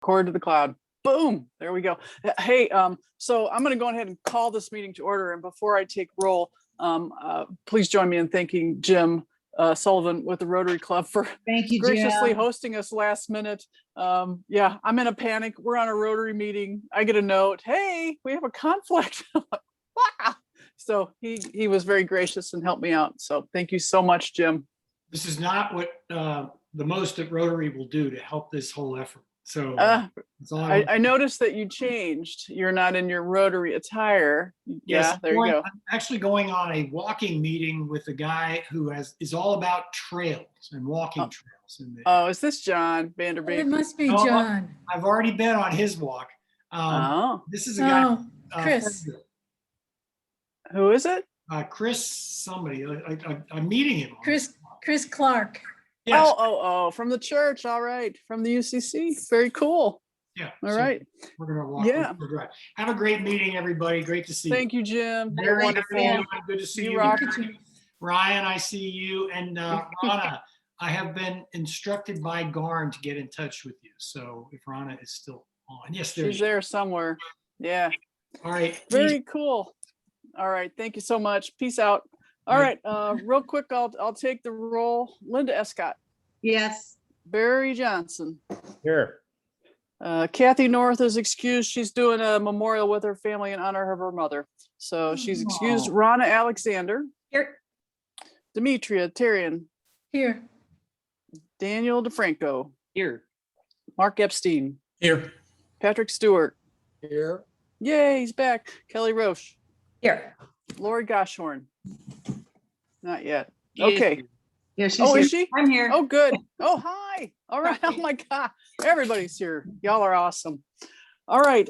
record to the cloud. Boom, there we go. Hey, so I'm going to go ahead and call this meeting to order. And before I take roll, please join me in thanking Jim Sullivan with the Rotary Club for Thank you, graciously Jim. hosting us last minute. Yeah, I'm in a panic. We're on a Rotary meeting. I get a note, hey, we have a conflict. Wow. So he was very gracious and helped me out. So thank you so much, Jim. This is not what the most that Rotary will do to help this whole effort. So that's all I noticed that you changed. You're not in your Rotary attire. Yes, Yeah, there you go. I'm actually going on a walking meeting with a guy who is all about trails and walking trails. Oh, is this John It Vanderbeek? must be No, John. I've already been on his walk. This is a guy, Oh, Chris. Who is it? Chris somebody. I'm meeting him. Chris Clark. Yes. Oh, from the church. All right. From the UCC. Very cool. Yeah. All right. We're going to walk. Yeah. Have a great meeting, everybody. Great to see you. Thank you, Jim. Very Wonderful. good to see You you. rock. Ryan, I see you. And Rana, I have been instructed by Garn to get in touch with you. So if Rana is still on. Yes, She's there somewhere. Yeah. All right. Very cool. All right. Thank you so much. Peace out. All right. Real quick, I'll take the roll. Linda Escott. Yes. Barry Johnson. Here. Kathy North is excused. She's doing a memorial with her family in honor of her mother. So she's excused. Rana Alexander. Here. Demetria Terrian. Here. Daniel DeFranco. Here. Mark Epstein. Here. Patrick Stewart. Here. Yay, he's back. Kelly Roche. Here. Lori Goshorn. Not yet. Okay. Yeah, she's Oh, here. is she? I'm here. Oh, good. Oh, hi. All right. Oh my God. Everybody's here. Y'all are awesome. All right.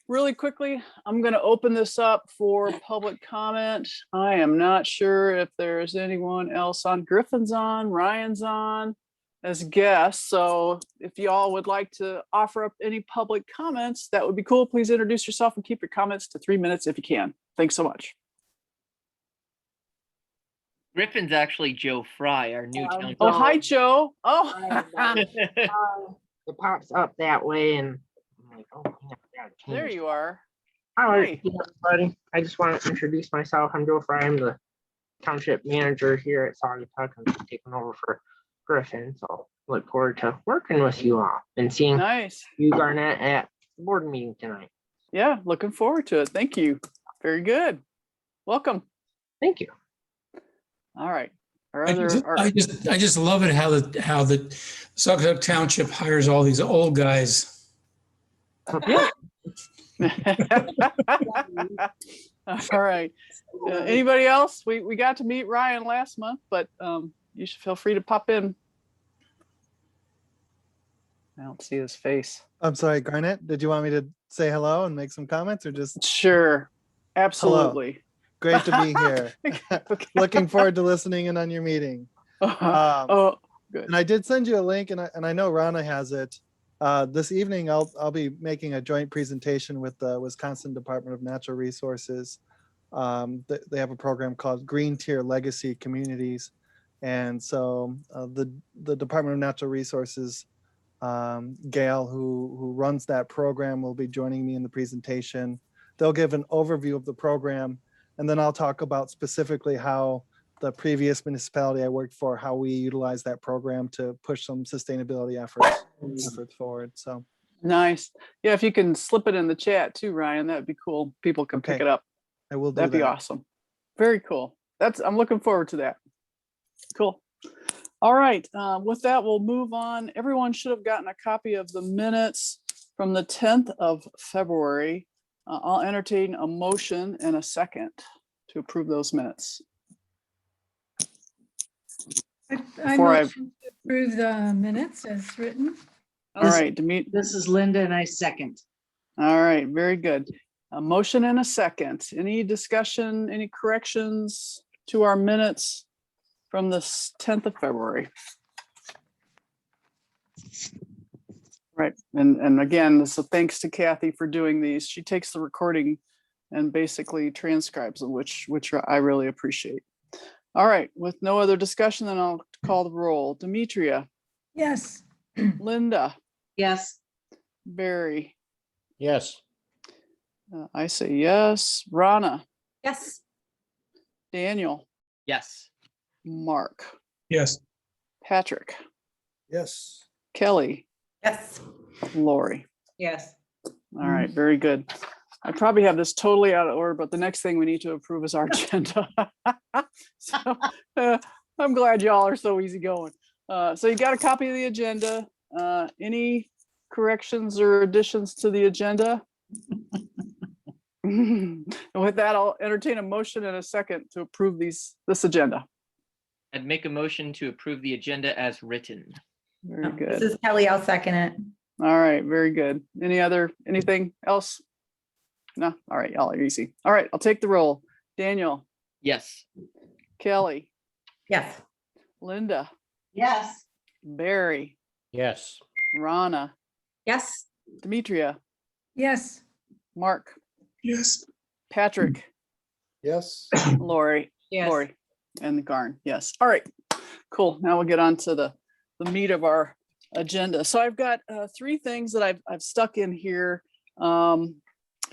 Really quickly, I'm going to open this up for public comment. I am not sure if there's anyone else on. Griffin's on, Ryan's on as guests. So if y'all would like to offer up any public comments, that would be cool. Please introduce yourself and keep your comments to 3 minutes if you can. Thanks so much. Griffin's actually Joe Fry, our new town. Oh, hi, Joe. Oh, It pops up that way, and I'm like, oh, man, I gotta change there it. you are. All right, Hi. everybody. I just want to introduce myself. I'm Joe Fry. I'm the township manager here at Saugatuck. I'm taking over for Griffin, so look forward to working with you all and seeing Nice. you, Garnett, at the board meeting tonight. Yeah, looking forward to it. Thank you. Very good. Welcome. Thank you. All right. I just love it how the Saugatuck Township hires all these old guys. Yeah. All right. Anybody else? We got to meet Ryan last month, but you should feel free to pop in. I don't see his face. I'm sorry, Garnett, did you want me to say hello and make some comments or just? Sure. Absolutely. Great to be here. Okay. Looking forward to listening in on your meeting. Oh, good. And I did send you a link, and I know Rana has it. This evening, I'll be making a joint presentation with the Wisconsin Department of Natural Resources. They have a program called Green Tier Legacy Communities, and so the Department of Natural Resources, Gail, who runs that program, will be joining me in the presentation. They'll give an overview of the program, and then I'll talk about specifically how the previous municipality I worked for, how we utilize that program to push some sustainability efforts forward. So Nice. Yeah, if you can slip it in the chat too, Ryan, that'd be cool. People can pick Okay. it up. I will do That'd be that. awesome. Very cool. I'm looking forward to that. Cool. All right. With that, we'll move on. Everyone should have gotten a copy of the minutes from the 10th of February. I'll entertain a motion and a second to approve those minutes. I Before I- motion to approve the minutes as written. All right, Demet. This is Linda and I second. All right, very good. A motion and a second. Any discussion, any corrections to our minutes from the 10th of February? Right, and again, so thanks to Kathy for doing these. She takes the recording and basically transcribes them, which I really appreciate. All right, with no other discussion, then I'll call the roll. Demetria, Yes. Linda, Yes. Barry, Yes. I say yes. Rana, Yes. Daniel, Yes. Mark, Yes. Patrick, Yes. Kelly, Yes. Lori. Yes. All right, very good. I probably have this totally out of order, but the next thing we need to approve is our agenda. So, I'm glad y'all are so easygoing. So you got a copy of the agenda. Any corrections or additions to the agenda? And with that, I'll entertain a motion in a second to approve this agenda. I'd make a motion to approve the agenda as written. Very This good. is Kelly. I'll second it. All right, very good. Anything else? No, all right, y'all are easy. All right, I'll take the roll. Daniel, Yes. Kelly, Yes. Linda, Yes. Barry, Yes. Rana, Yes. Demetria, Yes. Mark, Yes. Patrick, Yes. Lori, Lori, and Garn. Yes. All right, cool. Now we'll get on to the meat of our agenda. So I've got three things that I've stuck in here.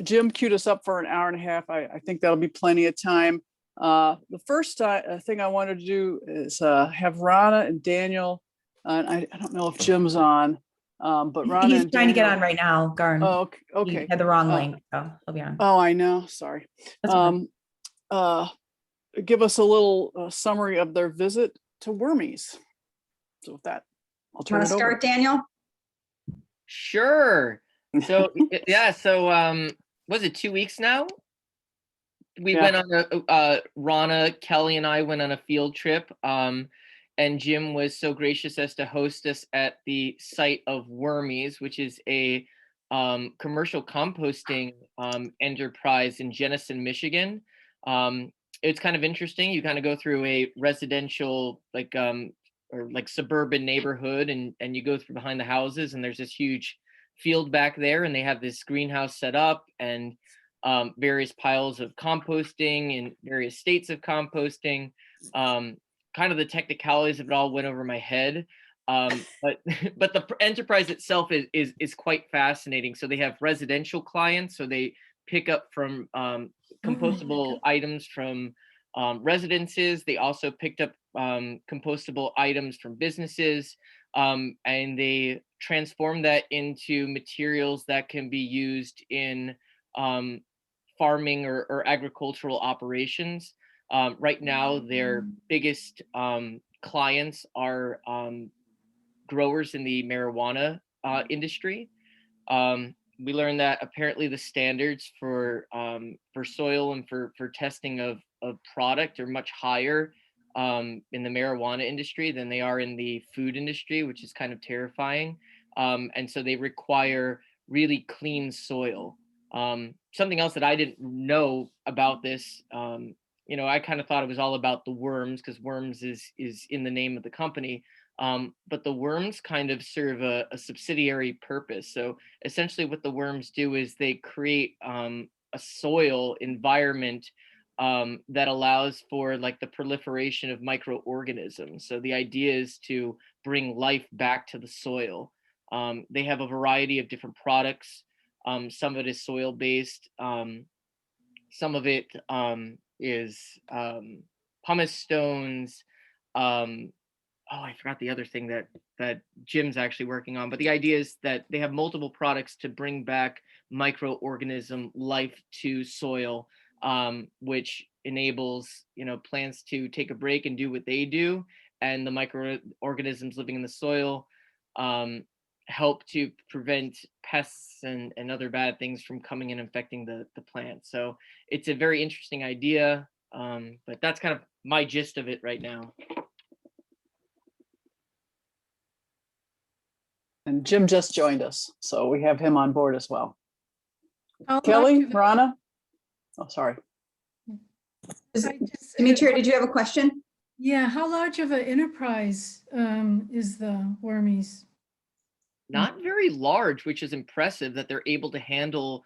Jim queued us up for an hour and a half. I think that'll be plenty of time. The first thing I wanted to do is have Rana and Daniel. And I don't know if Jim's on, but Rana He's and trying to get Daniel- on right now, Garn. Oh, He okay. had the wrong link, so he'll be on. Oh, I know. Sorry. That's okay. Give us a little summary of their visit to Wormies. So with that, I'll turn Want it to over. start, Daniel? Sure. So yeah, so was it 2 weeks now? We Yeah. went on Rana, Kelly, and I went on a field trip. And Jim was so gracious as to host us at the site of WORMIES, which is a commercial composting enterprise in Jenison, Michigan. It's kind of interesting. You kind of go through a residential or suburban neighborhood, and you go through behind the houses, and there's this huge field back there, and they have this greenhouse set up and various piles of composting and various states of composting. Kind of the technicalities of it all went over my head. But the enterprise itself is quite fascinating. So they have residential clients, so they pick up from compostable items from residences. They also picked up compostable items from businesses, and they transform that into materials that can be used in farming or agricultural operations. Right now, their biggest clients are growers in the marijuana industry. We learned that apparently the standards for soil and for testing of product are much higher in the marijuana industry than they are in the food industry, which is kind of terrifying. And so they require really clean soil. Something else that I didn't know about this, I kind of thought it was all about the worms, because worms is in the name of the company. But the worms kind of serve a subsidiary purpose. So essentially what the worms do is they create a soil environment that allows for the proliferation of microorganisms. So the idea is to bring life back to the soil. They have a variety of different products. Some of it is soil based. Some of it is pumice stones. I forgot the other thing that Jim's actually working on, but the idea is that they have multiple products to bring back microorganism life to soil, which enables plants to take a break and do what they do, and the microorganisms living in the soil help to prevent pests and other bad things from coming and infecting the plant. So it's a very interesting idea, but that's kind of my gist of it right now. And Jim just joined us, so we have him on board as well. How Kelly, large of a- Rana? Oh, sorry. I just- Demetria, did you have a question? Yeah, how large of an enterprise is the Wormies? Not very large, which is impressive that they're able to handle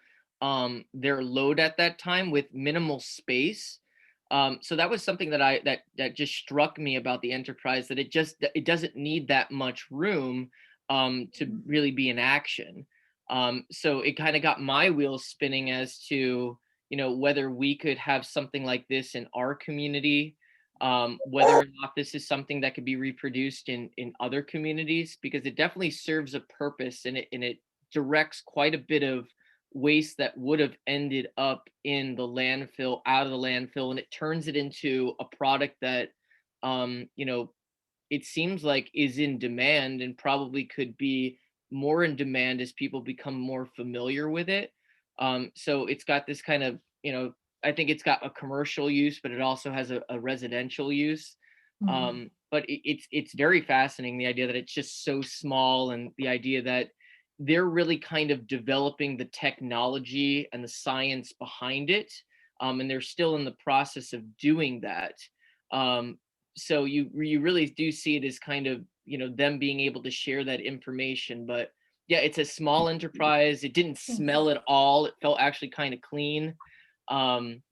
their load at that time with minimal space. So that was something that just struck me about the enterprise, that it doesn't need that much room to really be in action. So it kind of got my wheels spinning as to, whether we could have something like this in our community, whether or not this is something that could be reproduced in other communities, because it definitely serves a purpose, and it directs quite a bit of waste that would have ended up in the landfill, out of the landfill, and it turns it into a product that, it seems like is in demand and probably could be more in demand as people become more familiar with it. So it's got this kind of, I think it's got a commercial use, but it also has a residential use. But it's very fascinating, the idea that it's just so small, and the idea that they're really kind of developing the technology and the science behind it. And they're still in the process of doing that. So you really do see it as kind of, them being able to share that information. But yeah, it's a small enterprise. It didn't smell at all. It felt actually kind of clean. And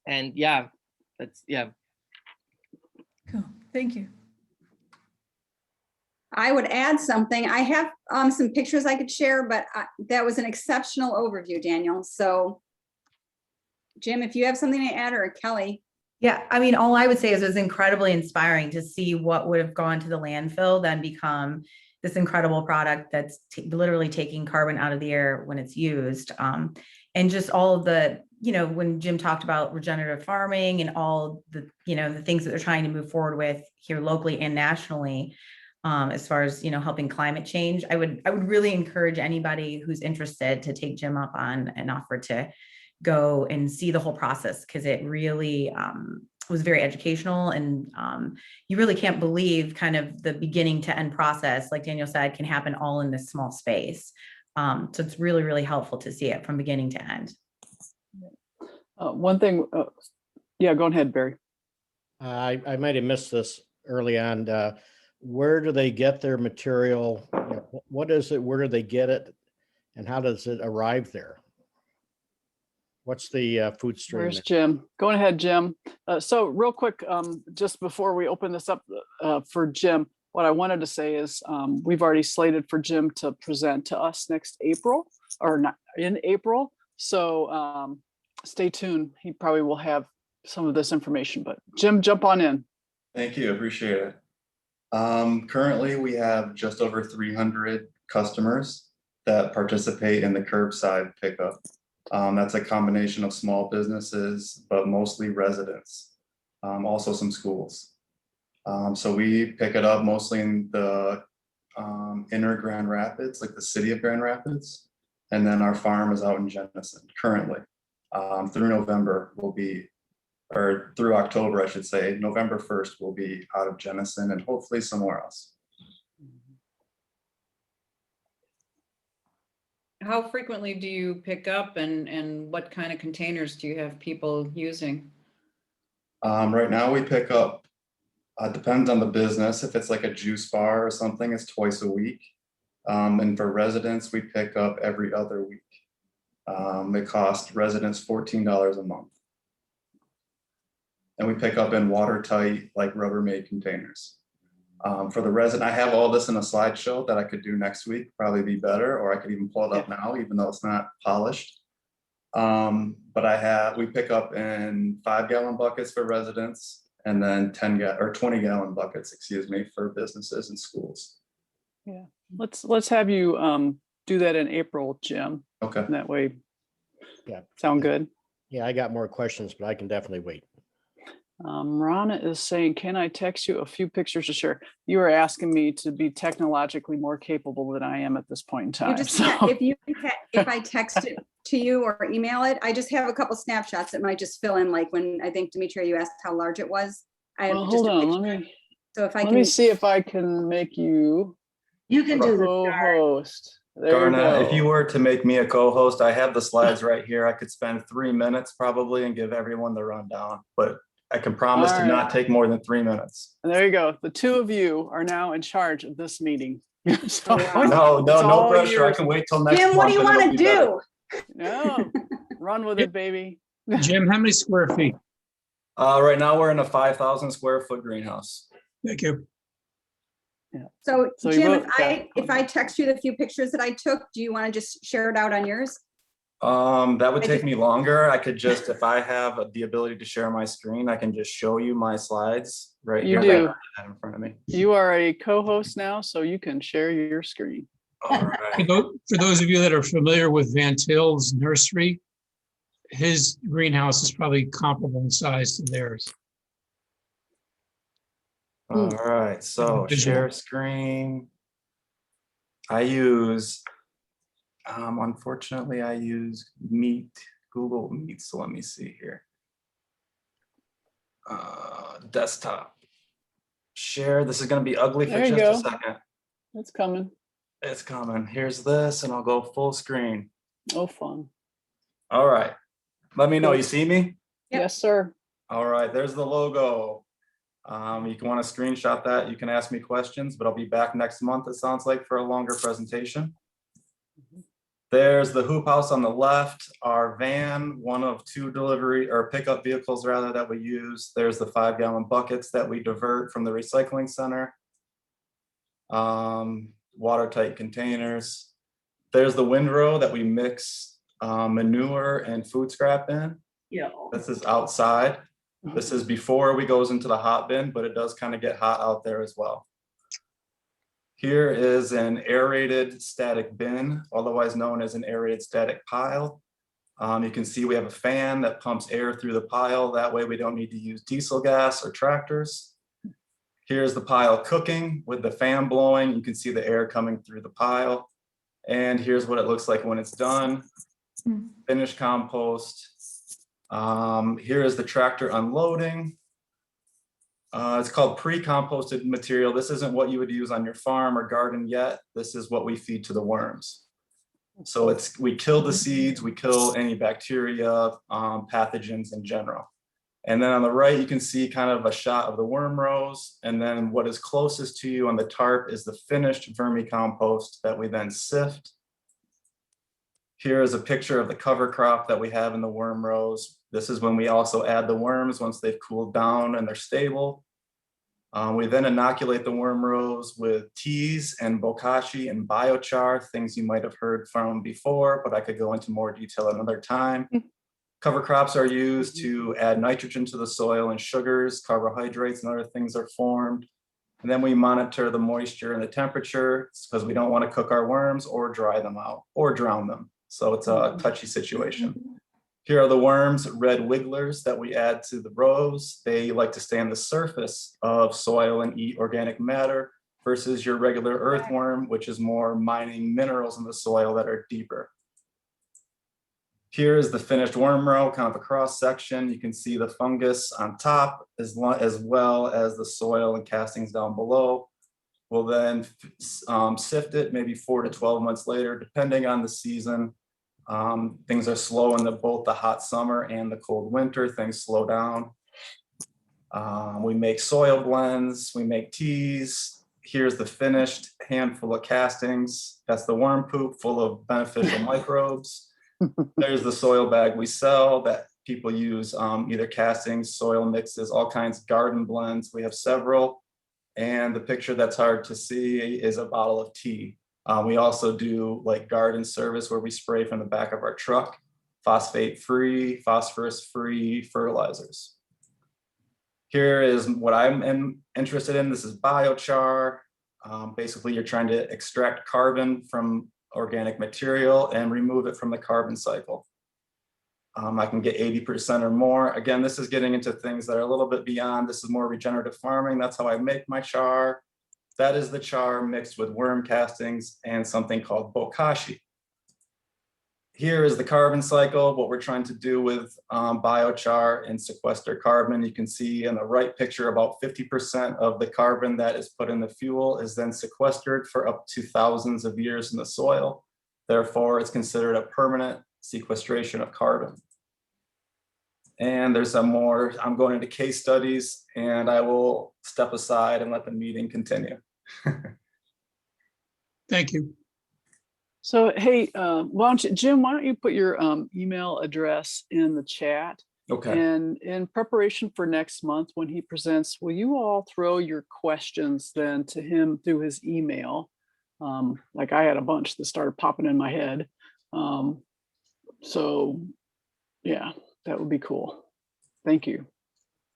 yeah, yeah. Cool. Thank you. I would add something. I have some pictures I could share, but that was an exceptional overview, Daniel. So Jim, if you have something to add, or Kelly. Yeah, I mean, all I would say is it was incredibly inspiring to see what would have gone to the landfill, then become this incredible product that's literally taking carbon out of the air when it's used. And just all of the, when Jim talked about regenerative farming and all the, the things that they're trying to move forward with here locally and nationally, as far as, helping climate change, I would really encourage anybody who's interested to take Jim up on an offer to go and see the whole process, because it really was very educational, and you really can't believe kind of the beginning to end process, like Daniel said, can happen all in this small space. So it's really, really helpful to see it from beginning to end. One thing, yeah, go ahead, Barry. I might have missed this early on. Where do they get their material? What is it? Where do they get it? And how does it arrive there? What's the food stream? Where's Jim? Go ahead, Jim. So real quick, just before we open this up for Jim, what I wanted to say is we've already slated for Jim to present to us next April, or not in April. So stay tuned. He probably will have some of this information, but Jim, jump on in. Thank you, appreciate it. Currently, we have just over 300 customers that participate in the curbside pickup. That's a combination of small businesses, but mostly residents, also some schools. So we pick it up mostly in the inner Grand Rapids, like the city of Grand Rapids. And then our farm is out in Jenison currently. Through November, we'll be, or through October, I should say, November 1st, we'll be out of Jenison and hopefully somewhere else. How frequently do you pick up, and what kind of containers do you have people using? Right now we pick up, depends on the business. If it's like a juice bar or something, it's twice a week. And for residents, we pick up every other week. It costs residents $14 a month. And we pick up in watertight, like Rubbermaid containers. For the resident, I have all this in a slideshow that I could do next week, probably be better, or I could even pull it up now, even though it's not polished. But we pick up in 5-gallon buckets for residents, and then 20-gallon buckets, excuse me, for businesses and schools. Yeah, let's have you do that in April, Jim. Okay. And that way, yeah, sound good. Yeah, I got more questions, but I can definitely wait. Rana is saying, can I text you a few pictures to share? You are asking me to be technologically more capable than I am at this point in time. If I text it to you or email it, I just have a couple snapshots that might just fill in, like when I think Demetria, you asked how large it was. Well, hold on, let me see if I can make you. You can do the co-host. Garna, if you were to make me a co-host, I have the slides right here. I could spend 3 minutes probably and give everyone the rundown, but I can promise to not take more than 3 minutes. There you go. The two of you are now in charge of this meeting. So, no pressure. Yours. I can wait till next Jim, month. what do you want to do? No, run with it, baby. Jim, how many square feet? Right now we're in a 5,000 square foot greenhouse. Thank you. So So you Jim, both got if I text you the few pictures that I took, do you want to just share it out on yours? That would I take just- me longer. I could just, if I have the ability to share my screen, I can just show you my slides right You here. do. I have in front of me. You are a co-host now, so you can share your screen. All right. For those of you that are familiar with Van Til's nursery, his greenhouse is probably comparable in size to theirs. All right. So Visual. share screen. I use, unfortunately, I use Google Meet. So let me see here. Desktop. Share. This is going to be ugly for There you just go. a second. It's coming. It's coming. Here's this, and I'll go full screen. Oh, fun. All right. Let me know. You see me? Yep. Yes, sir. All right. There's the logo. You can want to screenshot that. You can ask me questions, but I'll be back next month, it sounds like, for a longer presentation. There's the hoop house on the left, our van, one of two delivery or pickup vehicles rather that we use. There's the 5-gallon buckets that we divert from the recycling center. Watertight containers. There's the windrow that we mix manure and food scrap in. Yeah. This is outside. This is before we goes into the hot bin, but it does kind of get hot out there as well. Here is an aerated static bin, otherwise known as an aerated static pile. You can see we have a fan that pumps air through the pile. That way we don't need to use diesel gas or tractors. Here's the pile cooking with the fan blowing. You can see the air coming through the pile. And here's what it looks like when it's done. Finished compost. Here is the tractor unloading. It's called pre-composted material. This isn't what you would use on your farm or garden yet. This is what we feed to the worms. So we kill the seeds, we kill any bacteria, pathogens in general. And then on the right, you can see kind of a shot of the worm rows. And then what is closest to you on the tarp is the finished vermicompost that we then sift. Here is a picture of the cover crop that we have in the worm rows. This is when we also add the worms once they've cooled down and they're stable. We then inoculate the worm rows with teas and bokashi and biochar, things you might have heard from before, but I could go into more detail another time. Cover crops are used to add nitrogen to the soil and sugars, carbohydrates, and other things are formed. And then we monitor the moisture and the temperature because we don't want to cook our worms or dry them out or drown them. So it's a touchy situation. Here are the worms, red wigglers that we add to the rows. They like to stay on the surface of soil and eat organic matter versus your regular earthworm, which is more mining minerals in the soil that are deeper. Here is the finished worm row, kind of a cross section. You can see the fungus on top as well as the soil and castings down below. We'll then sift it maybe 4 to 12 months later, depending on the season. Things are slow in both the hot summer and the cold winter. Things slow down. We make soil blends, we make teas. Here's the finished handful of castings. That's the worm poop full of beneficial microbes. There's the soil bag we sell that people use, either castings, soil mixes, all kinds of garden blends. We have several. And the picture that's hard to see is a bottle of tea. We also do like garden service where we spray from the back of our truck, phosphate-free, phosphorus-free fertilizers. Here is what I'm interested in. This is biochar. Basically, you're trying to extract carbon from organic material and remove it from the carbon cycle. I can get 80% or more. Again, this is getting into things that are a little bit beyond. This is more regenerative farming. That's how I make my char. That is the char mixed with worm castings and something called bokashi. Here is the carbon cycle, what we're trying to do with biochar and sequester carbon. You can see in the right picture about 50% of the carbon that is put in the fuel is then sequestered for up to thousands of years in the soil. Therefore, it's considered a permanent sequestration of carbon. And there's some more, I'm going into case studies and I will step aside and let the meeting continue. Thank you. So, hey, Jim, why don't you put your email address in the chat? Okay. And in preparation for next month, when he presents, will you all throw your questions then to him through his email? Like I had a bunch that started popping in my head. So yeah, that would be cool. Thank you.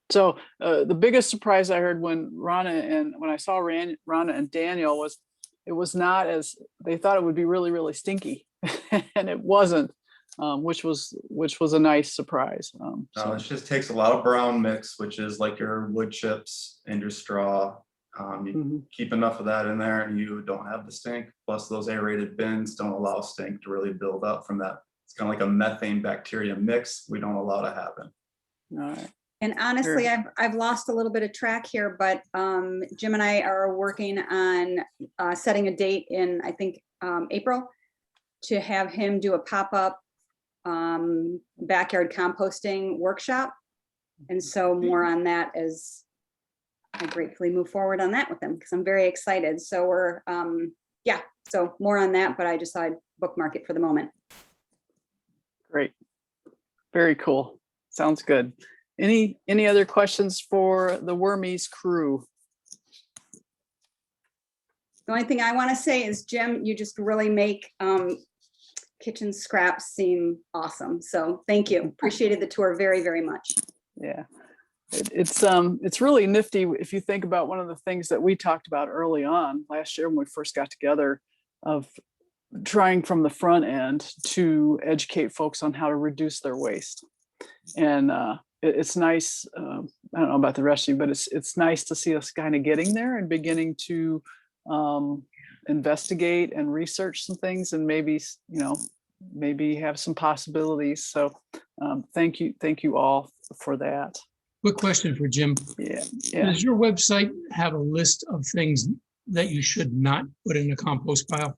So the biggest surprise I heard when I saw Rana and Daniel was, it was not as, they thought it would be really, really stinky and it wasn't, which was a nice surprise. It just takes a lot of brown mix, which is like your wood chips and your straw. You keep enough of that in there and you don't have the stink. Plus those aerated bins don't allow stink to really build up from that. It's kind of like a methane bacteria mix we don't allow to happen. All right. And honestly, I've lost a little bit of track here, but Jim and I are working on setting a date in, I think, April, to have him do a pop-up backyard composting workshop. And so more on that as I gratefully move forward on that with him, because I'm very excited. So we're, yeah, so more on that, but I just thought I'd bookmark it for the moment. Great. Very cool. Sounds good. Any other questions for the Wormies crew? The only thing I want to say is, Jim, you just really make kitchen scraps seem awesome. So thank you. Appreciated the tour very, very much. Yeah, it's really nifty if you think about one of the things that we talked about early on last year when we first got together, of trying from the front end to educate folks on how to reduce their waste. And it's nice. I don't know about the rest of you, but it's nice to see us kind of getting there and beginning to investigate and research some things, and maybe, you know, maybe have some possibilities. So thank you all for that. Quick question for Jim. Yeah. Does your website have a list of things that you should not put in a compost pile?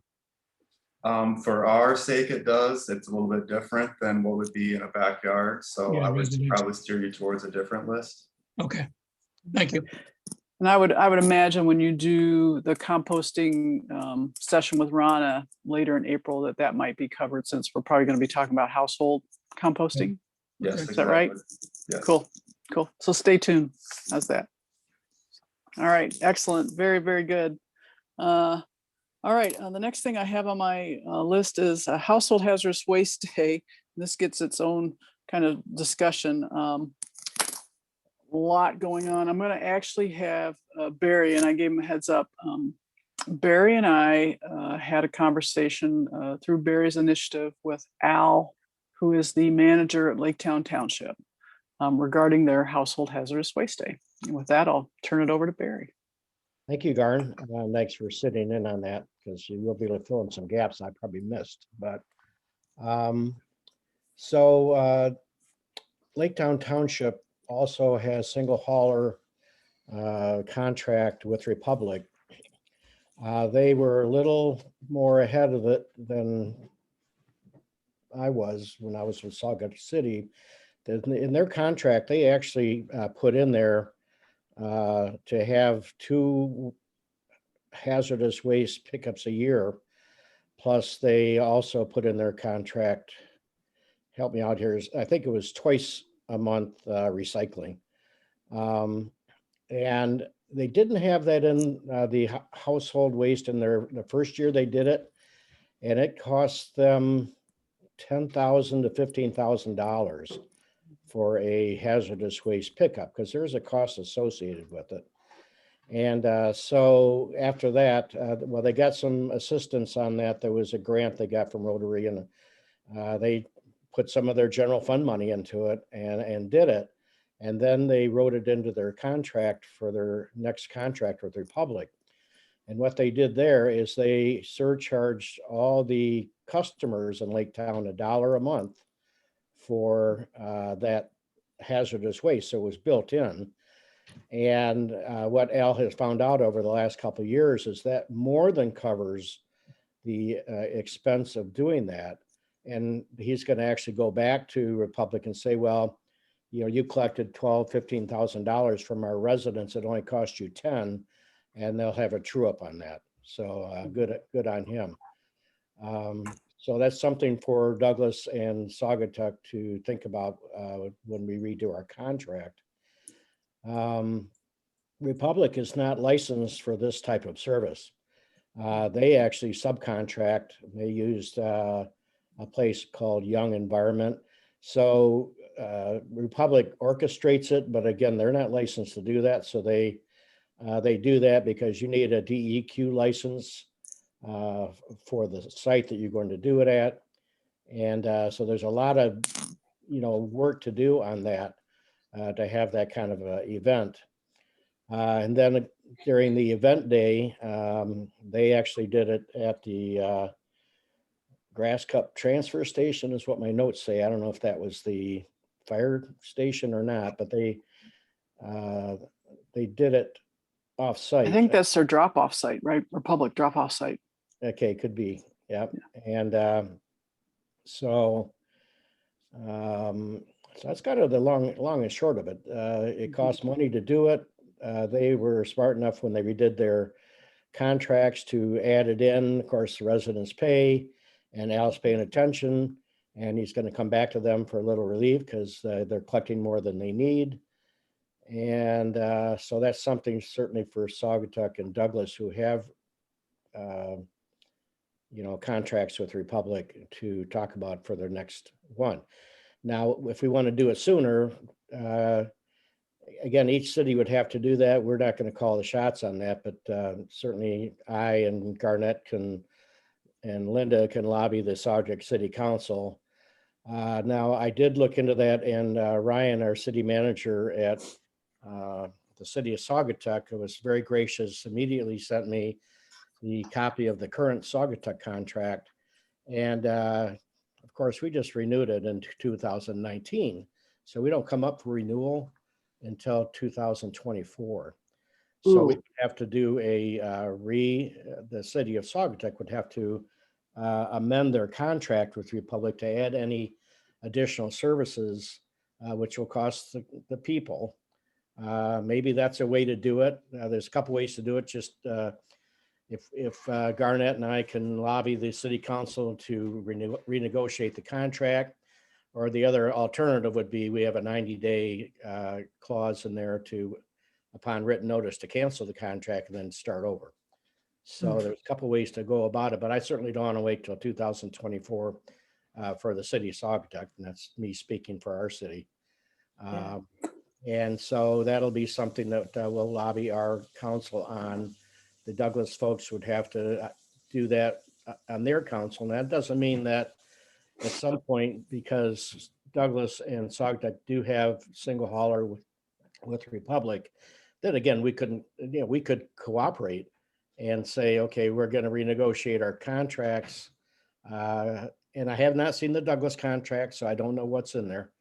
For our sake, it does. It's a little bit different than what would be in a backyard. So Yeah, I would residential. probably steer you towards a different list. Okay, thank you. And I would imagine when you do the composting session with Rana later in April, that might be covered, since we're probably going to be talking about household composting. Yes, Is that right? Yes. Cool. So stay tuned. How's that? All right. Excellent. Very, very good. All right. The next thing I have on my list is a Household Hazardous Waste Day. This gets its own kind of discussion. A lot going on. I'm going to actually have Barry, and I gave him a heads up. Barry and I had a conversation through Barry's initiative with Al, who is the manager at Laketown Township, regarding their Household Hazardous Waste Day. And with that, I'll turn it over to Barry. Thank you, Garn. Thanks for sitting in on that, because you will be able to fill in some gaps I probably missed. But Laketown Township also has single hauler contract with Republic. They were a little more ahead of it than I was when I was with Saugus City. In their contract, they actually put in there to have 2 hazardous waste pickups a year. Plus, they also put in their contract, help me out here, I think it was twice a month recycling. And they didn't have that in the household waste in the first year they did it. And it cost them $10,000 to $15,000 for a hazardous waste pickup, because there's a cost associated with it. And so after that, well, they got some assistance on that. There was a grant they got from Rotary, and they put some of their general fund money into it and did it. And then they wrote it into their contract for their next contract with Republic. And what they did there is they surcharged all the customers in Laketown $1 a month for that hazardous waste. So it was built in. And what Al has found out over the last couple of years is that more than covers the expense of doing that. And he's going to actually go back to Republic and say, well, you know, you collected $12,000, $15,000 from our residents. It only cost you 10, and they'll have a true up on that. So good on him. So that's something for Douglas and Saugatuck to think about when we redo our contract. Republic is not licensed for this type of service. They actually subcontract. They used a place called Young Environment. So Republic orchestrates it, but again, they're not licensed to do that. So they do that because you need a DEQ license for the site that you're going to do it at. And so there's a lot of, work to do on that to have that kind of event. And then during the event day, they actually did it at the Grass Cup Transfer Station is what my notes say. I don't know if that was the fire station or not, but they did it off-site. I think that's their drop-off site, right? Republic drop-off site. Okay, could be. Yep. And so that's kind of the long and short of it. It costs money to do it. They were smart enough when they redid their contracts to add it in. Of course, the residents pay, and Al's paying attention, and he's going to come back to them for a little relief because they're collecting more than they need. And so that's something certainly for Saugatuck and Douglas, who have contracts with Republic, to talk about for their next one. Now, if we want to do it sooner, again, each city would have to do that. We're not going to call the shots on that, but certainly I and Garnett and Linda can lobby the Saugatuck City Council. Now, I did look into that, and Ryan, our city manager at the city of Saugatuck, who was very gracious, immediately sent me the copy of the current Saugatuck contract. And of course, we just renewed it in 2019. So we don't come up for renewal until 2024. So we have to do the city of Saugatuck would have to amend their contract with Republic to add any additional services, which will cost the people. Maybe that's a way to do it. There's a couple ways to do it. Just if Garnett and I can lobby the city council to renegotiate the contract, or the other alternative would be we have a 90-day clause in there to, upon written notice, to cancel the contract and then start over. So there's a couple ways to go about it, but I certainly don't want to wait till 2024 for the city of Saugatuck, and that's me speaking for our city. And so that'll be something that we'll lobby our council on. The Douglas folks would have to do that on their council. And that doesn't mean that at some point, because Douglas and Saugatuck do have single hauler with Republic, then again, we could cooperate and say, okay, we're going to renegotiate our contracts. And I have not seen the Douglas contract, so I don't know what's in there.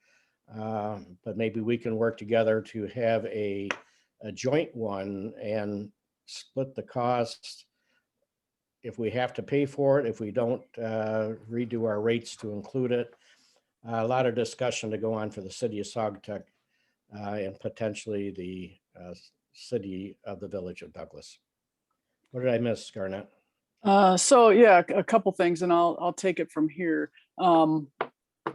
But maybe we can work together to have a joint one and split the costs if we have to pay for it, if we don't redo our rates to include it. A lot of discussion to go on for the city of Saugatuck and potentially the city of the village of Douglas. What did I miss, Garnett? So yeah, a couple things, and I'll take it from here.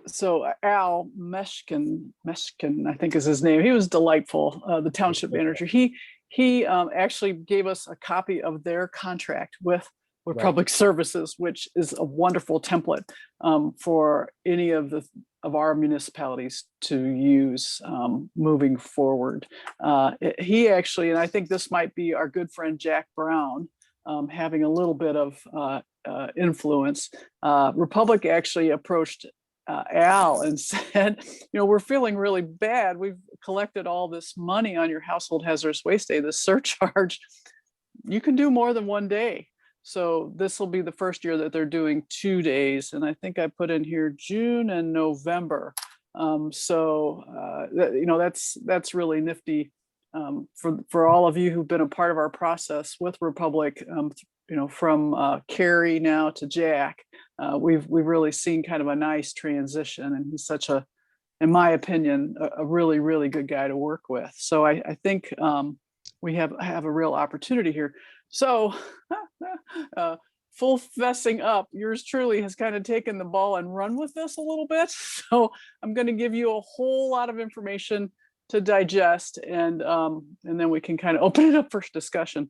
So Al Meshkin, I think is his name. He was delightful, the township manager. He actually gave us a copy of their contract with Public Services, which is a wonderful template for any of our municipalities to use moving forward. He actually, and I think this might be our good friend Jack Brown having a little bit of influence. Republic actually approached Al and said, we're feeling really bad. We've collected all this money on your household hazardous waste day, this surcharge. You can do more than one day. So this will be the first year that they're doing 2 days. And I think I put in here June and November. That's really nifty for all of you who've been a part of our process with Republic, from Carrie now to Jack. We've really seen kind of a nice transition, and he's such in my opinion, a really, really good guy to work with. So I think we have a real opportunity here. So full fessing up, yours truly has kind of taken the ball and run with this a little bit. So I'm going to give you a whole lot of information to digest, and then we can kind of open it up for discussion.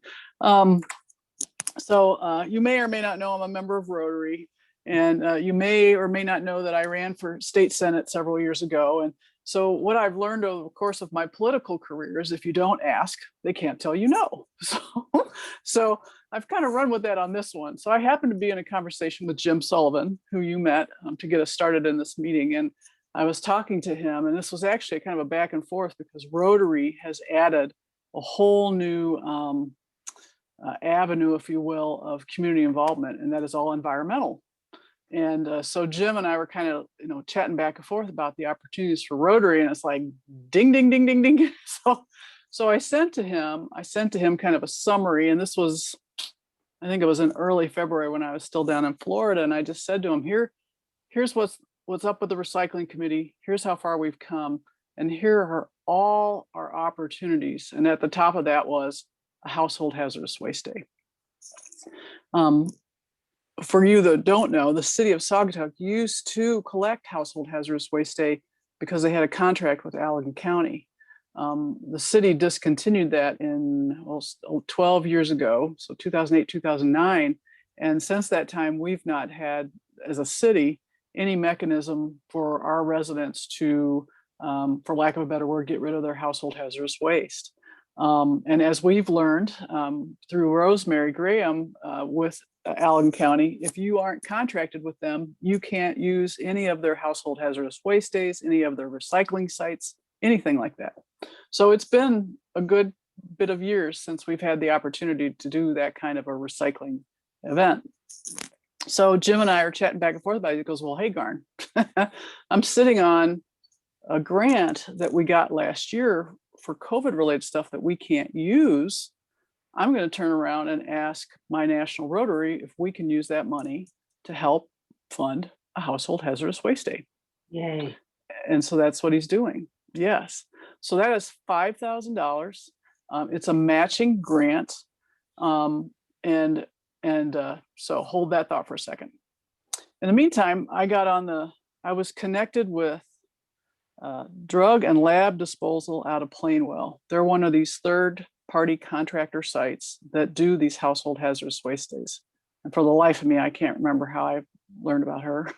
So you may or may not know I'm a member of Rotary, and you may or may not know that I ran for state senate several years ago. And so what I've learned over the course of my political career is if you don't ask, they can't tell you no. So I've kind of run with that on this one. So I happened to be in a conversation with Jim Sullivan, who you met to get us started in this meeting. And I was talking to him, and this was actually kind of a back and forth because Rotary has added a whole new avenue, if you will, of community involvement, and that is all environmental. And so Jim and I were kind of, chatting back and forth about the opportunities for Rotary, and it's like, ding, ding, ding, ding, ding. So I sent to him kind of a summary, and this was, I think it was in early February when I was still down in Florida, and I just said to him, here's what's up with the recycling committee. Here's how far we've come, and here are all our opportunities. And at the top of that was a household hazardous waste day. For you that don't know, the city of Saugatuck used to collect household hazardous waste day because they had a contract with Allegan County. The city discontinued that in 12 years ago, so 2008, 2009. And since that time, we've not had, as a city, any mechanism for our residents to, for lack of a better word, get rid of their household hazardous waste. And as we've learned through Rosemary Graham with Allegan County, if you aren't contracted with them, you can't use any of their household hazardous waste days, any of their recycling sites, anything like that. So it's been a good bit of years since we've had the opportunity to do that kind of a recycling event. So Jim and I are chatting back and forth about it. He goes, well, hey, Garn, I'm sitting on a grant that we got last year for COVID related stuff that we can't use. I'm going to turn around and ask my national Rotary if we can use that money to help fund a household hazardous waste day. Yay. And so that's what he's doing. Yes. So that is $5,000. It's a matching grant. So hold that thought for a second. In the meantime, I was connected with Drug and Lab Disposal out of Plainwell. They're one of these third-party contractor sites that do these household hazardous waste days. And for the life of me, I can't remember how I learned about her.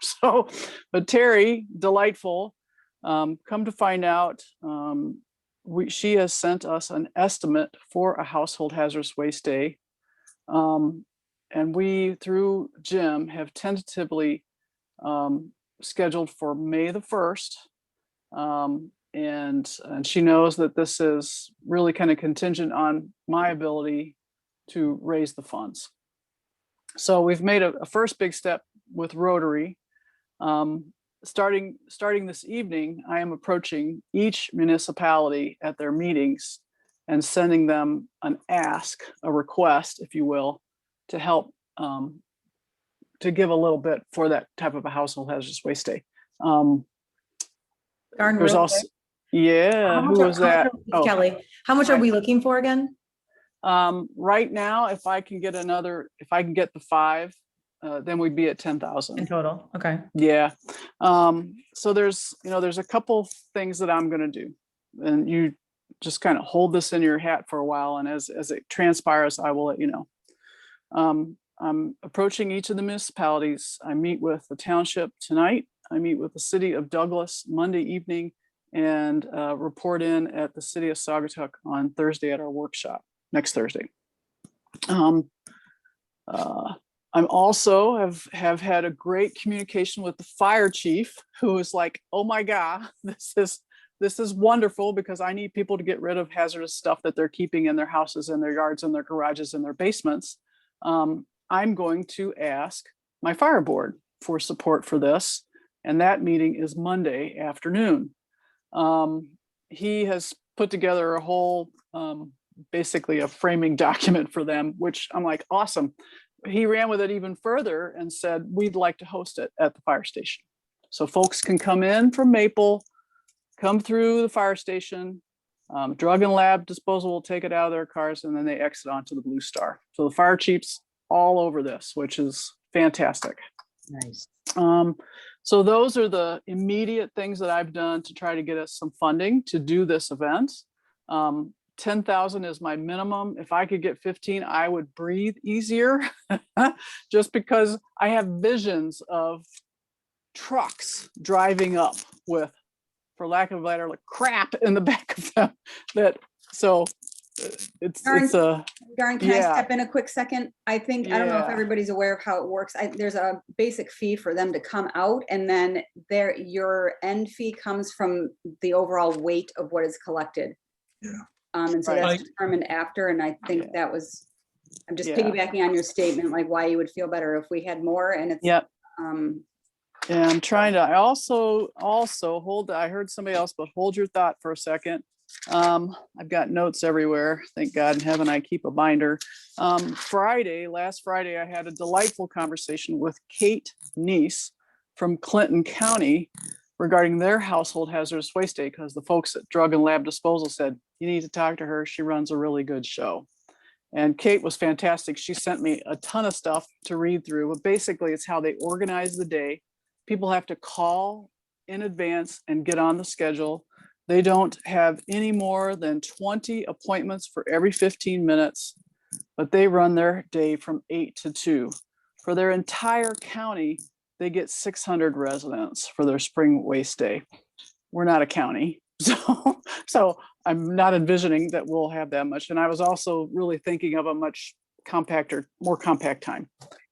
But Terry, delightful, come to find out, she has sent us an estimate for a household hazardous waste day. And we, through Jim, have tentatively scheduled for May the 1st. And she knows that this is really kind of contingent on my ability to raise the funds. So we've made a first big step with Rotary. Starting this evening, I am approaching each municipality at their meetings and sending them an ask, a request, if you will, to help to give a little bit for that type of a household hazardous waste day. There's also, yeah, who was that? Oh, Kelly, how much are we looking for again? Right now, if I can get the 5, then we'd be at 10,000 in total. Okay. Yeah. So there's a couple things that I'm going to do, and you just kind of hold this in your hat for a while. And as it transpires, I will let you know. I'm approaching each of the municipalities. I meet with the township tonight. I meet with the city of Douglas Monday evening, and report in at the city of Saugatuck on Thursday at our workshop next Thursday. I'm also have had a great communication with the fire chief, who is like, oh my God, this is wonderful, because I need people to get rid of hazardous stuff that they're keeping in their houses, in their yards, in their garages, in their basements. I'm going to ask my fire board for support for this. And that meeting is Monday afternoon. He has put together a whole, basically a framing document for them, which I'm like, awesome. He ran with it even further and said, we'd like to host it at the fire station. So folks can come in from Maple, come through the fire station, Drug and Lab Disposal will take it out of their cars, and then they exit onto the Blue Star. So the fire chief's all over this, which is fantastic. Nice. So those are the immediate things that I've done to try to get us some funding to do this event. 10,000 is my minimum. If I could get 15, I would breathe easier just because I have visions of trucks driving up with, for lack of a better, like crap in the back of them. It's Darn, can I yeah. step in a quick second? I think, I don't know if Yeah. everybody's aware of how it works. There's a basic fee for them to come out, and then your end fee comes from the overall weight of what is collected. Yeah. And so Right. that's determined after, and I think Yeah. that was, I'm just Yeah. piggybacking on your statement, like why you would feel better if we had more, and it's, Yep. um, And I'm trying to, I also hold, I heard somebody else, but hold your thought for a second. I've got notes everywhere. Thank God in heaven I keep a binder. Last Friday, I had a delightful conversation with Kate Neese from Clinton County regarding their household hazardous waste day, because the folks at Drug and Lab Disposal said, you need to talk to her. She runs a really good show. And Kate was fantastic. She sent me a ton of stuff to read through, but basically it's how they organize the day. People have to call in advance and get on the schedule. They don't have any more than 20 appointments for every 15 minutes, but they run their day from 8 to 2. For their entire county, they get 600 residents for their spring waste day. We're not a county, so I'm not envisioning that we'll have that much. And I was also really thinking of a much more compact time,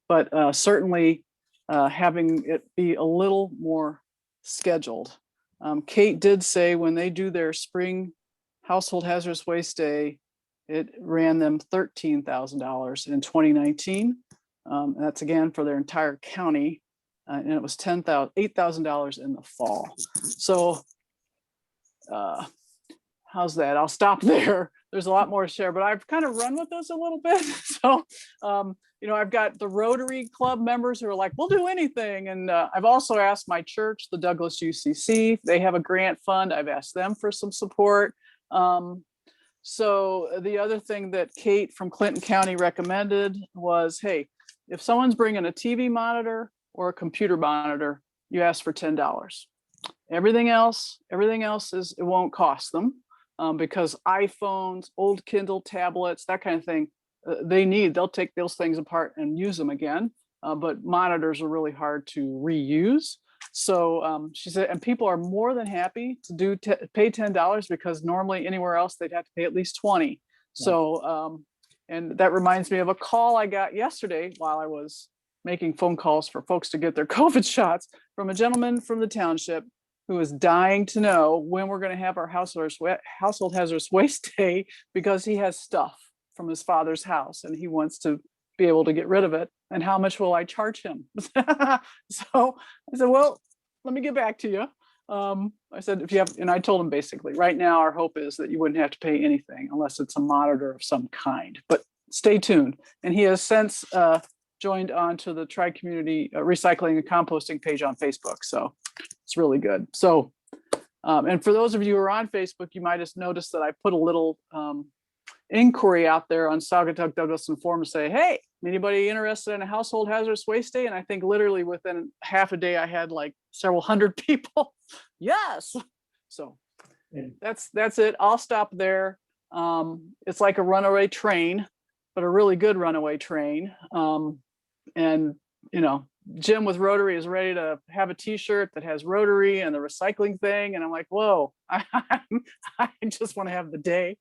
but certainly having it be a little more scheduled. Kate did say when they do their spring household hazardous waste day, it ran them $13,000 in 2019. And that's again for their entire county. And it was $8,000 in the fall. So how's that? I'll stop there. There's a lot more to share, but I've kind of run with this a little bit. So, I've got the Rotary Club members who are like, we'll do anything. And I've also asked my church, the Douglas UCC, they have a grant fund. I've asked them for some support. So the other thing that Kate from Clinton County recommended was, hey, if someone's bringing a TV monitor or a computer monitor, you ask for $10. Everything else is, it won't cost them because iPhones, old Kindle tablets, that kind of thing, they'll take those things apart and use them again. But monitors are really hard to reuse. So she said, and people are more than happy to pay $10 because normally anywhere else they'd have to pay at least 20. So, and that reminds me of a call I got yesterday while I was making phone calls for folks to get their COVID shots from a gentleman from the township who is dying to know when we're going to have our household hazardous waste day because he has stuff from his father's house and he wants to be able to get rid of it. And how much will I charge him? So I said, well, let me get back to you. I said, and I told him basically, right now, our hope is that you wouldn't have to pay anything unless it's a monitor of some kind, but stay tuned. And he has since joined on to the Tri-Community Recycling and Composting page on Facebook. So it's really good. So, and for those of you who are on Facebook, you might have noticed that I put a little inquiry out there on Saugatuck Douglas and Forum to say, hey, anybody interested in a household hazardous waste day? And I think literally within half a day, I had like several hundred people. Yes. So that's it. I'll stop there. It's like a runaway train, but a really good runaway train. And, Jim with Rotary is ready to have a t-shirt that has Rotary and the recycling thing. And I'm like, whoa, I just want to have the day.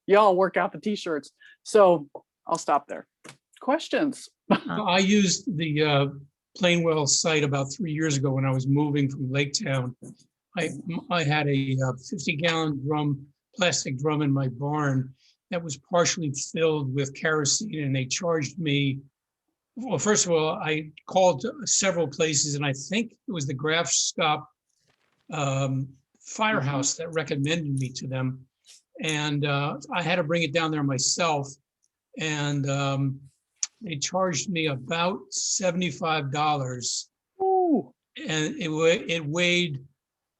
Y'all work out the t-shirts. So I'll stop there. Questions? I used the Plainwell site about 3 years ago when I was moving from Lake Town. I had a 50-gallon plastic drum in my barn that was partially filled with kerosene, and they charged me. Well, first of all, I called several places, and I think it was the Graf Stop firehouse that recommended me to them. And I had to bring it down there myself. And they charged me about $75. Ooh. And it weighed,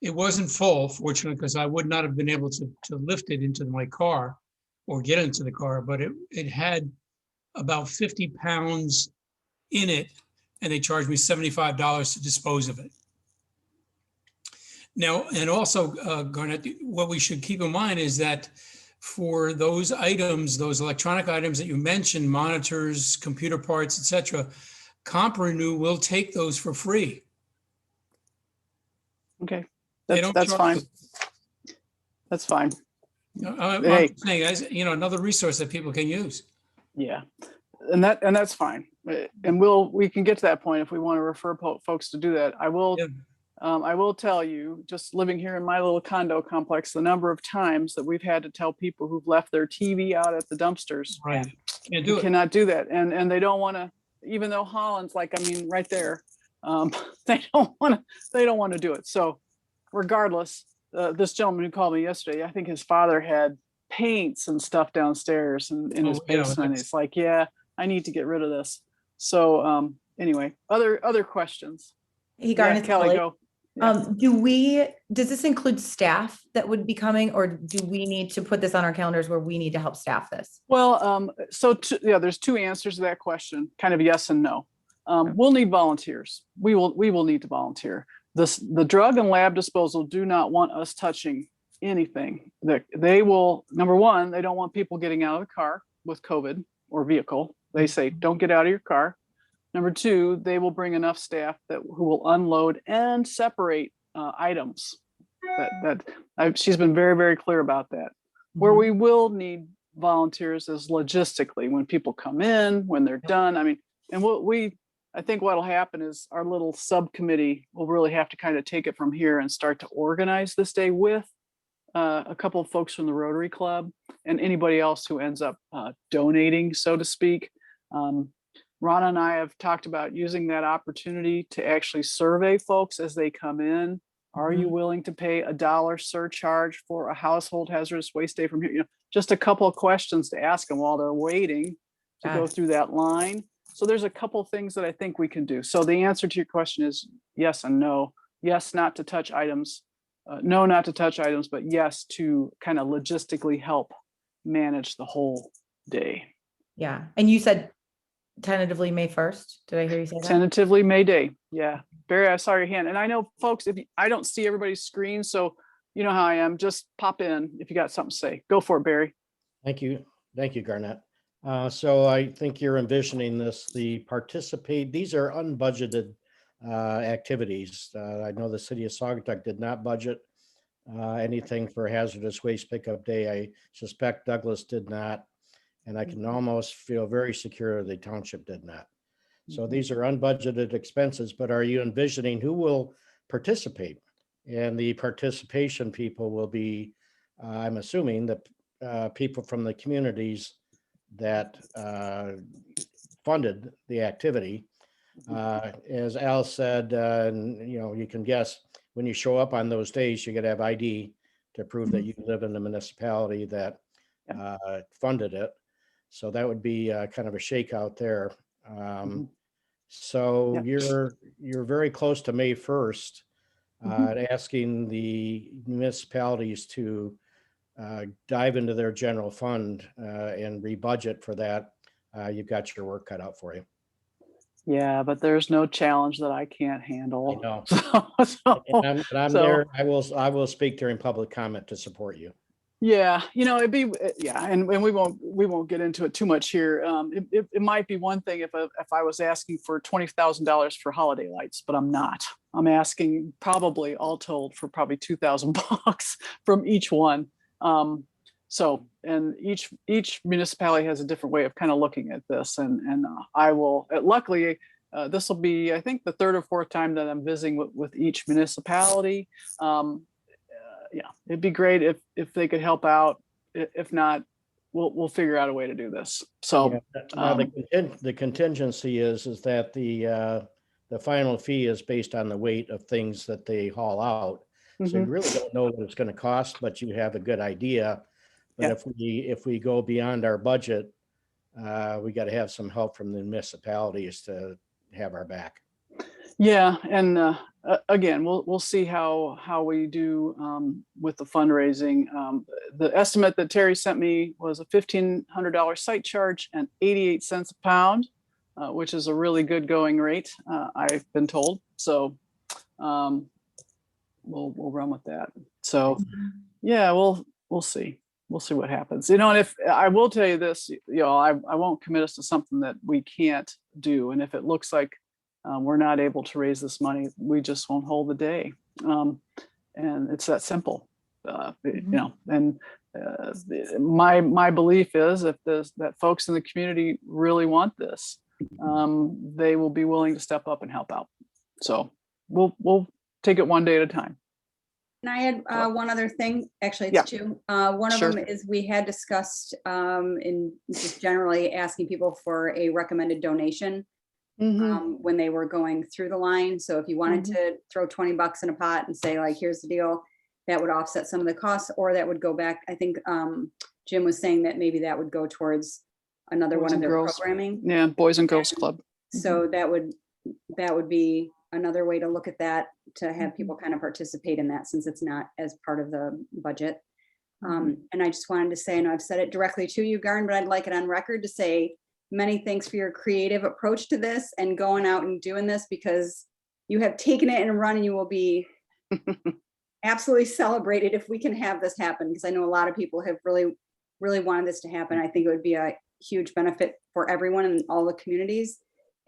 it wasn't full, fortunately, because I would not have been able to lift it into my car or get into the car, but it had about 50 pounds in it, and they charge me $75 to dispose of it. Now, and also, Garnett, what we should keep in mind is that for those items, those electronic items that you mentioned, monitors, computer parts, etc., CompRenew will take those for free. Okay, They that's don't that's charge fine. us. That's fine. I'm Hey. saying, as you know, another resource that people can use. Yeah, and that's fine. And we can get to that point if we want to refer folks to do that. I will. Yeah. I will tell you, just living here in my little condo complex, the number of times that we've had to tell people who've left their TV out at the dumpsters. Right. Can't do You it. cannot do that. And they don't want to, even though Holland's like, I mean, right there, they don't want to do it. So regardless, this gentleman who called me yesterday, I think his father had paints and stuff downstairs in his Oh, yeah, basement. that's- It's like, yeah, I need to get rid of this. So anyway, other questions? Hey, Yeah, Garnet, Kelly, go. Yeah. does this include staff that would be coming, or do we need to put this on our calendars where we need to help staff this? Well, yeah, there's two answers to that question, kind of yes and no. We'll need volunteers. We will need to volunteer. The drug and lab disposal do not want us touching anything. They will, number one, they don't want people getting out of the car with COVID or vehicle. They say, don't get out of your car. Number two, they will bring enough staff who will unload and separate items. She's been very, very clear about that. Where we will need volunteers is logistically when people come in, when they're done. I mean, and I think what'll happen is our little subcommittee will really have to kind of take it from here and start to organize this day with a couple of folks from the Rotary Club and anybody else who ends up donating, so to speak. Rana and I have talked about using that opportunity to actually survey folks as they come in. Are you willing to pay $1 surcharge for a household hazardous waste day from here? You know, just a couple of questions to ask them while they're waiting to go through that line. So there's a couple of things that I think we can do. So the answer to your question is yes and no. Yes, not to touch items. No, not to touch items, but yes, to kind of logistically help manage the whole day. Yeah, and you said tentatively May 1st. Did I hear you say that? Tentatively May Day. Yeah. Barry, I saw your hand. And I know folks, I don't see everybody's screen, so you know how I am. Just pop in if you got something to say. Go for it, Barry. Thank you. Thank you, Garnett. So I think you're envisioning this, these are unbudgeted activities. I know the city of Saugatuck did not budget anything for hazardous waste pickup day. I suspect Douglas did not. And I can almost feel very secure the township did not. So these are unbudgeted expenses, but are you envisioning who will participate? And the participation people will be, I'm assuming, the people from the communities that funded the activity. As Al said, and you can guess, when you show up on those days, you got to have ID to prove that you live in the municipality that funded it. So that would be kind of a shakeout there. So you're very close to May 1st, asking the municipalities to dive into their general fund and rebudget for that. You've got your work cut out for you. Yeah, but there's no challenge that I can't handle. I know. So, I'm there. I will speak during public comment to support you. Yeah, and we won't get into it too much here. It might be one thing if I was asking for $20,000 for holiday lights, but I'm not. I'm asking probably all told for probably $2,000 from each one. So, and each municipality has a different way of kind of looking at this, and I will. Luckily, this will be, I think, the third or fourth time that I'm visiting with each municipality. Yeah, it'd be great if they could help out. If not, we'll figure out a way to do this. So now the contingency is that the final fee is based on the weight of things that they haul out. So you really don't know what it's going to cost, but you have a good idea. But if we go beyond our budget, we got to have some help from the municipalities to have our back. Yeah, and again, we'll see how we do with the fundraising. The estimate that Terry sent me was a $1,500 site charge and 88 cents a pound, which is a really good going rate, I've been told. So we'll run with that. So yeah, we'll see. We'll see what happens. You know, and if I will tell you this, you know, I won't commit us to something that we can't do. And if it looks like we're not able to raise this money, we just won't hold the day. And it's that simple, you know, and my belief is if that folks in the community really want this, they will be willing to step up and help out. So we'll take it one day at a time. And I had one other thing, actually it's two. One of Sure. them is we had discussed in just generally asking people for a recommended donation when they were going through the line. So if you wanted to throw 20 bucks in a pot and say like, here's the deal, that would offset some of the costs, or that would go back. I think Jim was saying that maybe that would go towards another Boys one of and their Girls. programming. Yeah, Boys and Girls Club. So that would be another way to look at that, to have people kind of participate in that, since it's not as part of the budget. And I just wanted to say, and I've said it directly to you, Garn, but I'd like it on record to say many thanks for your creative approach to this and going out and doing this, because you have taken it and run, and you will be absolutely celebrated if we can have this happen, because I know a lot of people have really, really wanted this to happen. I think it would be a huge benefit for everyone in all the communities.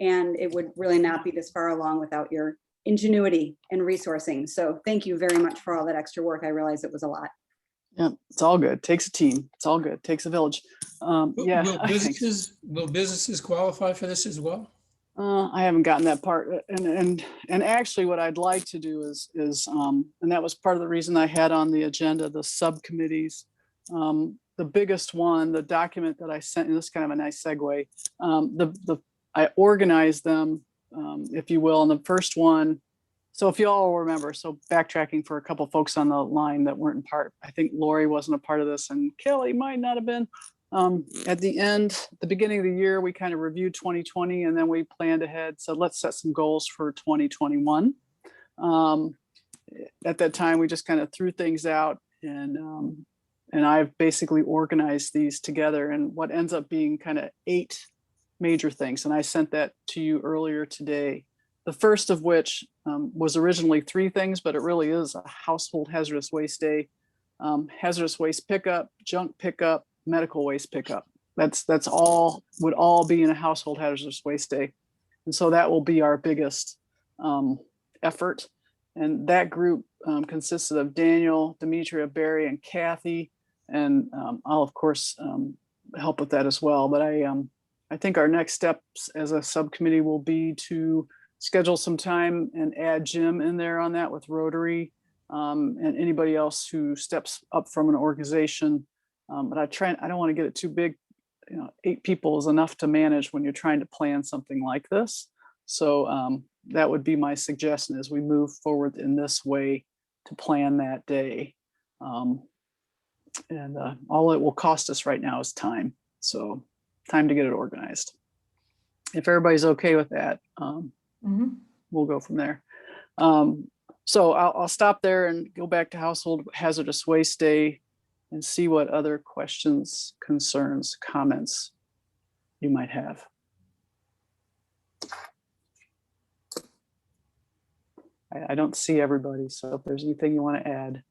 And it would really not be this far along without your ingenuity and resourcing. So thank you very much for all that extra work. I realize it was a lot. Yeah, it's all good. Takes a team. It's all good. Takes a village. Yeah. Will businesses qualify for this as well? I haven't gotten that part. And actually what I'd like to do is and that was part of the reason I had on the agenda, the subcommittees. The biggest one, the document that I sent, and this is kind of a nice segue. I organized them, if you will, and the first one, so if you all remember, so backtracking for a couple folks on the line that weren't in part, I think Lori wasn't a part of this and Kelly might not have been. At the beginning of the year, we kind of reviewed 2020 and then we planned ahead. So let's set some goals for 2021. At that time, we just kind of threw things out, and I've basically organized these together, and what ends up being kind of 8 major things. And I sent that to you earlier today. The first of which was originally 3 things, but it really is a household hazardous waste day. Hazardous waste pickup, junk pickup, medical waste pickup. That's all, would all be in a household hazardous waste day. And so that will be our biggest effort. And that group consisted of Daniel, Demetria, Barry, and Kathy. And I'll of course help with that as well. But I think our next steps as a subcommittee will be to schedule some time and add Jim in there on that with Rotary and anybody else who steps up from an organization. But I don't want to get it too big. You know, 8 people is enough to manage when you're trying to plan something like this. So that would be my suggestion as we move forward in this way to plan that day. And all it will cost us right now is time. So time to get it organized. If everybody's okay with that, we'll go from there. So I'll stop there and go back to Household Hazardous Waste Day and see what other questions, concerns, comments you might have. I don't see everybody, so if there's anything you want to add.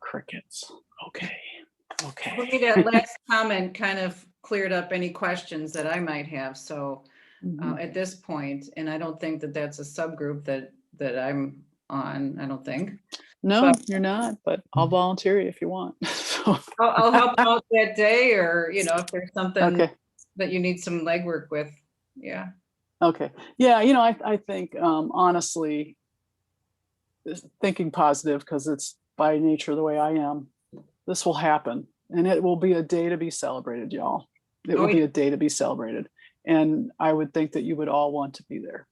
Crickets. Okay. Okay. For me, that last comment kind of cleared up any questions that I might have. So at this point, and I don't think that that's a subgroup that I'm on, I don't think. No, But you're not, but I'll volunteer you if you want. I'll help out that day, or, you know, if there's something Okay. that you need some legwork with. Yeah. Okay. Yeah, you know, I think honestly, thinking positive, because it's by nature the way I am, this will happen. And it will be a day to be celebrated, y'all. It will be a day to be celebrated. And I would think that you would all want to be there.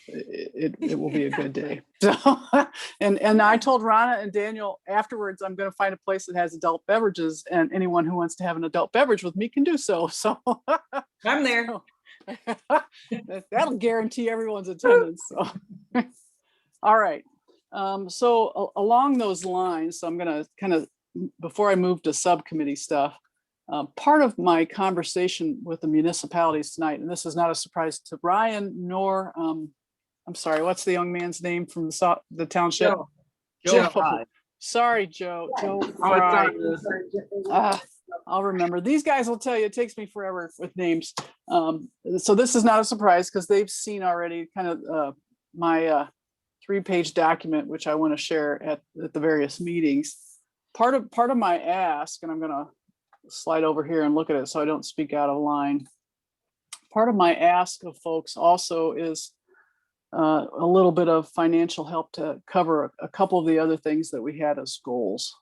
It will be a good day. So, and I told Rana and Daniel afterwards, I'm going to find a place that has adult beverages, and anyone who wants to have an adult beverage with me can do so. So I'm there. That'll guarantee everyone's attendance. So. All right. So along those lines, so I'm going to kind of, before I move to subcommittee stuff, part of my conversation with the municipalities tonight, and this is not a surprise to Ryan nor, I'm sorry, what's the young man's name from the township? Joe Joe. Fry. Sorry, Joe. Joe Fry. I'll remember. These guys will tell you it takes me forever with names. So this is not a surprise because they've seen already kind of my 3-page document, which I want to share at the various meetings. Part of my ask, and I'm going to slide over here and look at it so I don't speak out of line. Part of my ask of folks also is a little bit of financial help to cover a couple of the other things that we had as goals.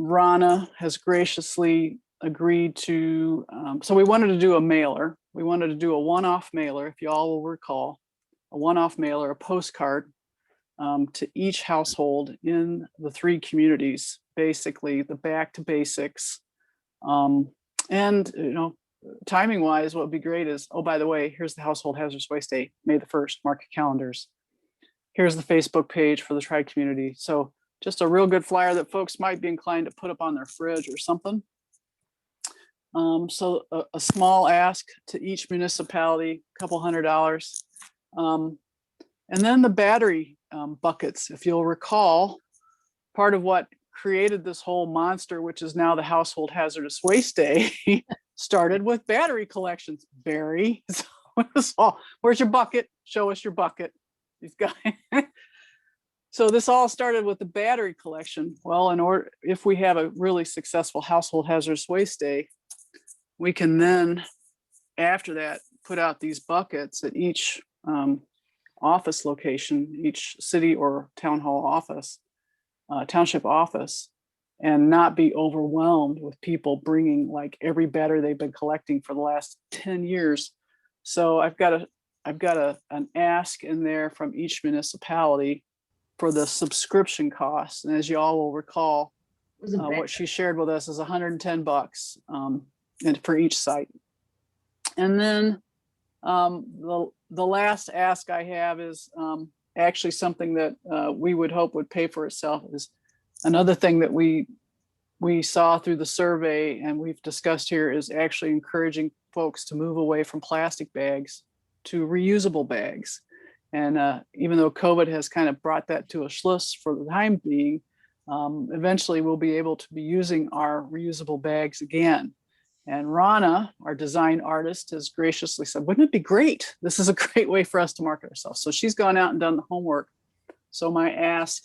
Rana has graciously agreed to, so we wanted to do a mailer. We wanted to do a one-off mailer, if you all will recall, a one-off mailer, a postcard to each household in the 3 communities, basically the back to basics. And, you know, timing wise, what would be great is, oh, by the way, here's the Household Hazardous Waste Day, May the 1st, mark your calendars. Here's the Facebook page for the tri-community. So just a real good flyer that folks might be inclined to put up on their fridge or something. So a small ask to each municipality, a couple $100. And then the battery buckets, if you'll recall, part of what created this whole monster, which is now the Household Hazardous Waste Day, started with battery collections. Barry, so where's your bucket? Show us your bucket. These guys. So this all started with the battery collection. Well, if we have a really successful Household Hazardous Waste Day, we can then, after that, put out these buckets at each office location, each city or town hall office, township office, and not be overwhelmed with people bringing like every battery they've been collecting for the last 10 years. So I've got an ask in there from each municipality for the subscription costs. And as you all will recall, what she shared with us is $110 and for each site. And then the last ask I have is actually something that we would hope would pay for itself. Is another thing that we saw through the survey and we've discussed here is actually encouraging folks to move away from plastic bags to reusable bags. And even though COVID has kind of brought that to a schluss for the time being, eventually we'll be able to be using our reusable bags again. And Rana, our design artist, has graciously said, wouldn't it be great? This is a great way for us to market ourselves. So she's gone out and done the homework. So my ask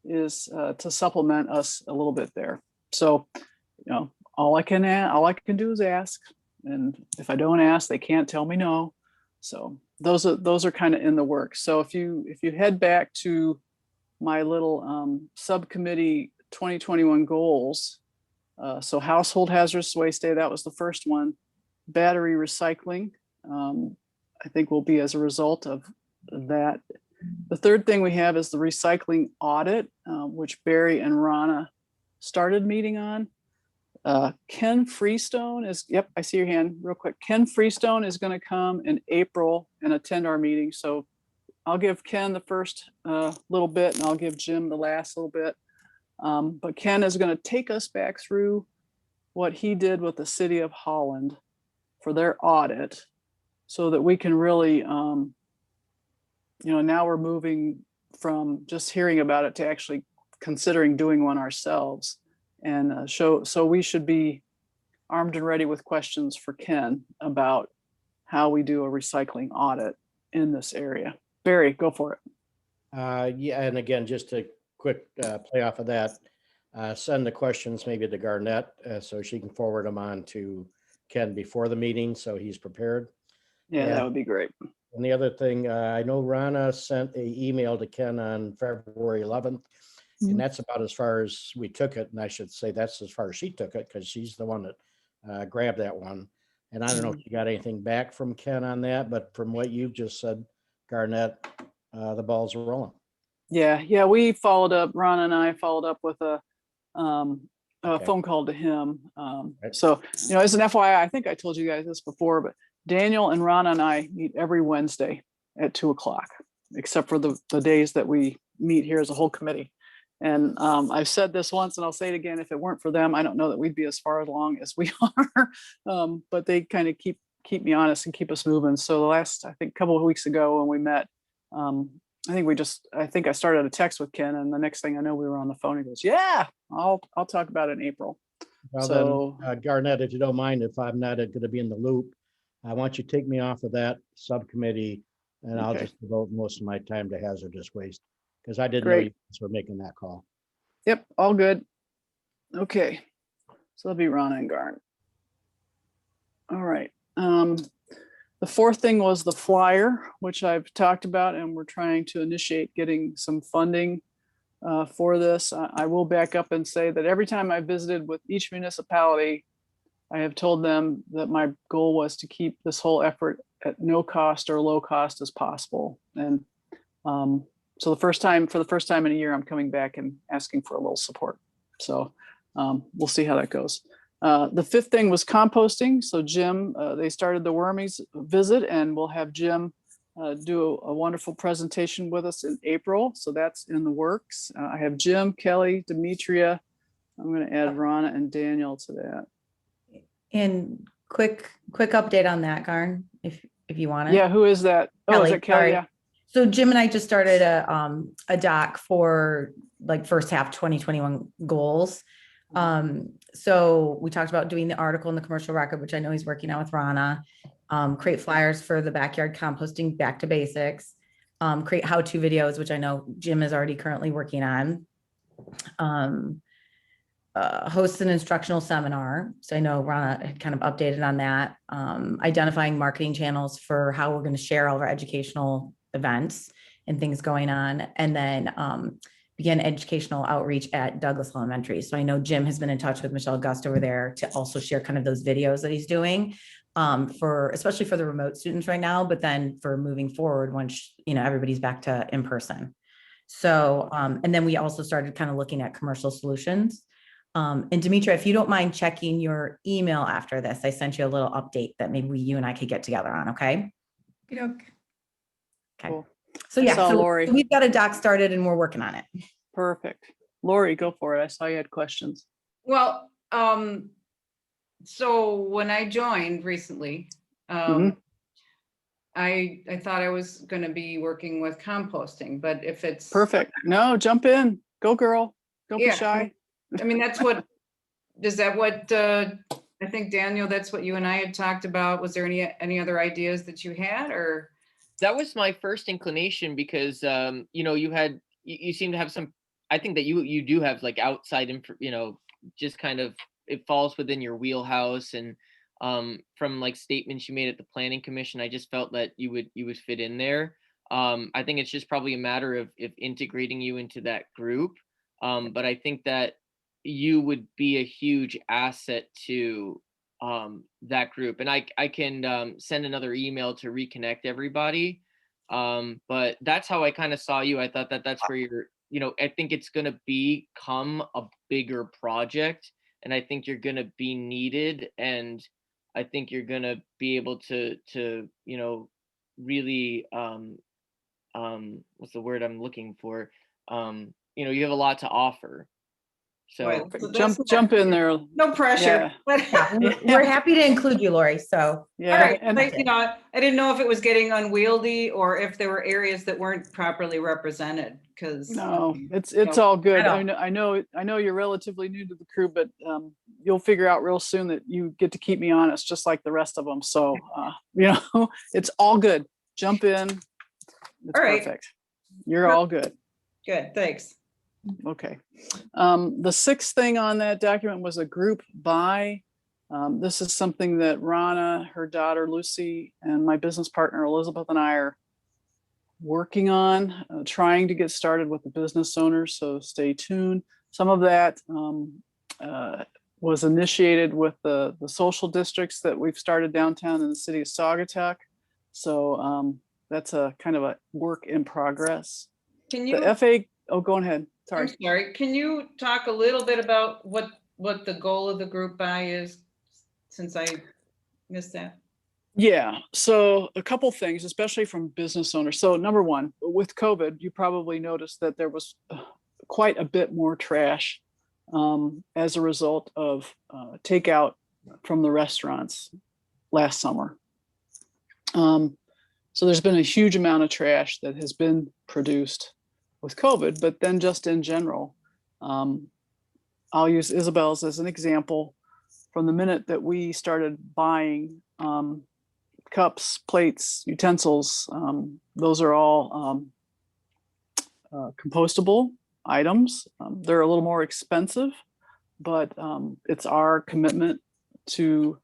is to supplement us a little bit there. So, you know, all I can do is ask. And if I don't ask, they can't tell me no. So those are kind of in the works. So if you head back to my little subcommittee 2021 goals, so Household Hazardous Waste Day, that was the first one. Battery recycling, I think will be as a result of that. The third thing we have is the recycling audit, which Barry and Rana started meeting on. Ken Freestone is, yep, I see your hand real quick. Ken Freestone is going to come in April and attend our meeting. So I'll give Ken the first little bit and I'll give Jim the last little bit. But Ken is going to take us back through what he did with the city of Holland for their audit so that we can really, you know, now we're moving from just hearing about it to actually considering doing one ourselves. And so we should be armed and ready with questions for Ken about how we do a recycling audit in this area. Barry, go for it. Yeah, and again, just a quick play off of that, send the questions maybe to Garnett so she can forward them on to Ken before the meeting so he's prepared. Yeah, that would be great. And the other thing, I know Rana sent an email to Ken on February 11th. And that's about as far as we took it. And I should say that's as far as she took it because she's the one that grabbed that one. And I don't know if you got anything back from Ken on that, but from what you've just said, Garnett, the ball's rolling. Yeah, we followed up, Ron and I followed up with a Okay. phone call to him. Right. So, you know, as an FYI, I think I told you guys this before, but Daniel and Rana and I meet every Wednesday at 2 o'clock, except for the days that we meet here as a whole committee. And I've said this once and I'll say it again, if it weren't for them, I don't know that we'd be as far along as we are. But they kind of keep me honest and keep us moving. So the last, I think, couple of weeks ago when we met, I think I started a text with Ken, and the next thing I know, we were on the phone. He goes, "Yeah, I'll talk about it in April." Well, So then, Garnett, if you don't mind, if I'm not going to be in the loop, I want you to take me off of that subcommittee, and I'll Okay. just devote most of my time to hazardous waste, because I didn't know Great. you guys were making that call. Yep, all good. Okay, so that'll be Rana and Garn. All right. The fourth thing was the flyer, which I've talked about, and we're trying to initiate getting some funding for this. I will back up and say that every time I visited with each municipality, I have told them that my goal was to keep this whole effort at no cost or low cost as possible. And so for the first time in a year, I'm coming back and asking for a little support. So we'll see how that goes. The fifth thing was composting. So Jim, they started the WORMIES visit, and we'll have Jim do a wonderful presentation with us in April. So that's in the works. I have Jim, Kelly, Demetria. I'm going to add Rana and Daniel to that. And quick update on that, Garn, if you want it. Yeah, who is that? Oh, Kelly, is it Kelly? sorry. Yeah. So Jim and I just started a doc for like first half 2021 goals. So we talked about doing the article in the commercial record, which I know he's working on with Rana, create flyers for the backyard composting back to basics, create how-to videos, which I know Jim is already currently working on, host an instructional seminar. So I know Rana had kind of updated on that, identifying marketing channels for how we're going to share all of our educational events and things going on. And then begin educational outreach at Douglas Elementary. So I know Jim has been in touch with Michelle Gust over there to also share kind of those videos that he's doing especially for the remote students right now, but then for moving forward once, everybody's back to in person. So, and then we also started kind of looking at commercial solutions. And Demetria, if you don't mind checking your email after this, I sent you a little update that maybe you and I could get together on, okay? Okay. Cool. So yeah, saw so Lori. we've got a doc started and we're working on it. Perfect. Lori, go for it. I saw you had questions. Well, so when I joined recently, I thought I was going to be working with composting, but if it's Perfect. No, jump in. Go, girl. Don't be Yeah. shy. I mean, that's what, is that what, I think, Daniel, that's what you and I had talked about. Was there any other ideas that you had, or? That was my first inclination because, you seem to have some, I think that you do have like outside, just kind of, it falls within your wheelhouse. And from like statements you made at the Planning Commission, I just felt that you would fit in there. I think it's just probably a matter of integrating you into that group. But I think that you would be a huge asset to that group. And I can send another email to reconnect everybody. But that's how I kind of saw you. I thought that that's where you're, I think it's going to become a bigger project, and I think you're going to be needed. And I think you're going to be able to really, what's the word I'm looking for? You have a lot to offer. So Well, so jump in there. No pressure. We're happy to include you, Lori. So Yeah. All right. And I didn't know if it was getting unwieldy or if there were areas that weren't properly represented, because no, it's all good. I know you're relatively new to the crew, but you'll figure out real soon that you get to keep me honest, just like the rest of them. So, it's all good. Jump in. It's All right. perfect. You're all good. Good, thanks. Okay. The sixth thing on that document was a group buy. This is something that Rana, her daughter Lucy, and my business partner Elizabeth and I are working on, trying to get started with the business owners. So stay tuned. Some of that was initiated with the social districts that we've started downtown in the city of Saugatuck. So that's a kind of a work in progress. Can you? The FA, oh, go ahead. Sorry. I'm sorry. Can you talk a little bit about what what the goal of the group buy is, since I missed that? Yeah, so a couple things, especially from business owners. So number one, with COVID, you probably noticed that there was quite a bit more trash as a result of takeout from the restaurants last summer. So there's been a huge amount of trash that has been produced with COVID, but then just in general, I'll use Isabel's as an example. From the minute that we started buying cups, plates, utensils, those are all compostable items. They're a little more expensive, but it's our commitment to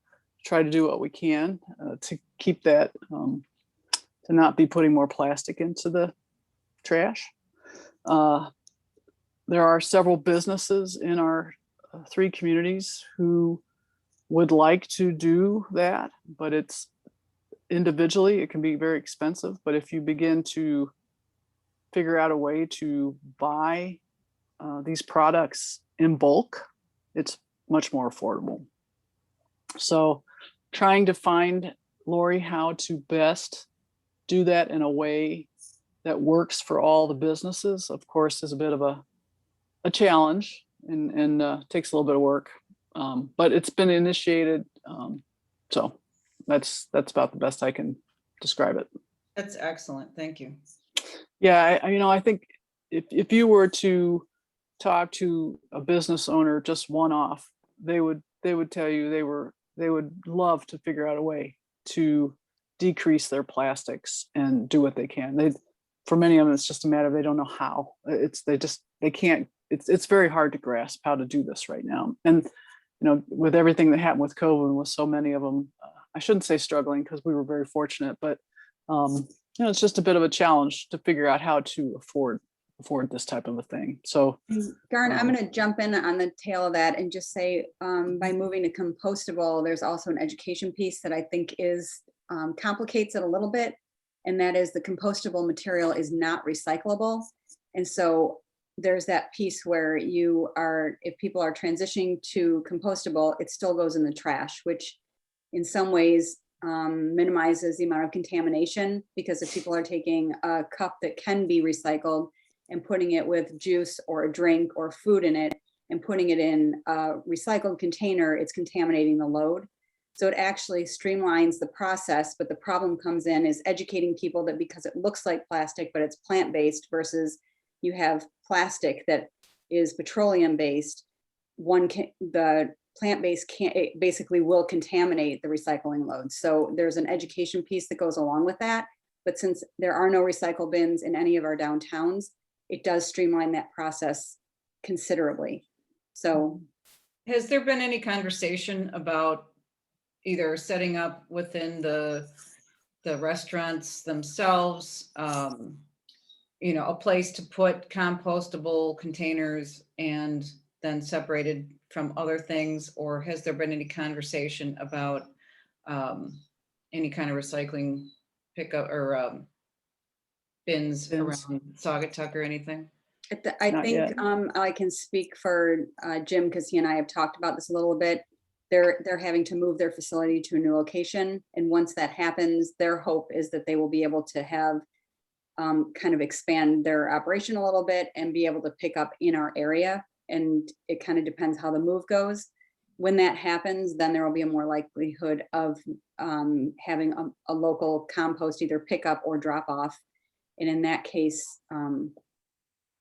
try to do what we can to keep that, to not be putting more plastic into the trash. There are several businesses in our 3 communities who would like to do that, but it's individually, it can be very expensive. But if you begin to figure out a way to buy these products in bulk, it's much more affordable. So trying to find, Lori, how to best do that in a way that works for all the businesses, of course, is a bit of a challenge and takes a little bit of work, but it's been initiated. So that's about the best I can describe it. That's excellent. Thank you. Yeah, I think if you were to talk to a business owner just one-off, they would tell you they would love to figure out a way to decrease their plastics and do what they can. For many of them, it's just a matter of they don't know how. They can't. It's very hard to grasp how to do this right now. And with everything that happened with COVID, and with so many of them, I shouldn't say struggling because we were very fortunate, but it's just a bit of a challenge to figure out how to afford this type of a thing. So Garn, I'm going to jump in on the tail of that and just say, by moving to compostable, there's also an education piece that I think complicates it a little bit. And that is the compostable material is not recyclable. And so there's that piece where if people are transitioning to compostable, it still goes in the trash, which in some ways minimizes the amount of contamination, because if people are taking a cup that can be recycled and putting it with juice or a drink or food in it and putting it in a recycled container, it's contaminating the load. So it actually streamlines the process, but the problem comes in is educating people that because it looks like plastic, but it's plant-based versus you have plastic that is petroleum-based. The plant-based basically will contaminate the recycling load. So there's an education piece that goes along with that. But since there are no recycle bins in any of our downtowns, it does streamline that process considerably. So has there been any conversation about either setting up within the restaurants themselves, a place to put compostable containers and then separated from other things? Or has there been any conversation about any kind of recycling pickup or bins around Saugatuck or anything? I think I can speak for Jim, because he and I have talked about this a little bit. They're having to move their facility to a new location. And once that happens, their hope is that they will be able to have kind of expand their operation a little bit and be able to pick up in our area. And it kind of depends how the move goes. When that happens, then there will be a more likelihood of having a local compost either pick up or drop off. And in that case,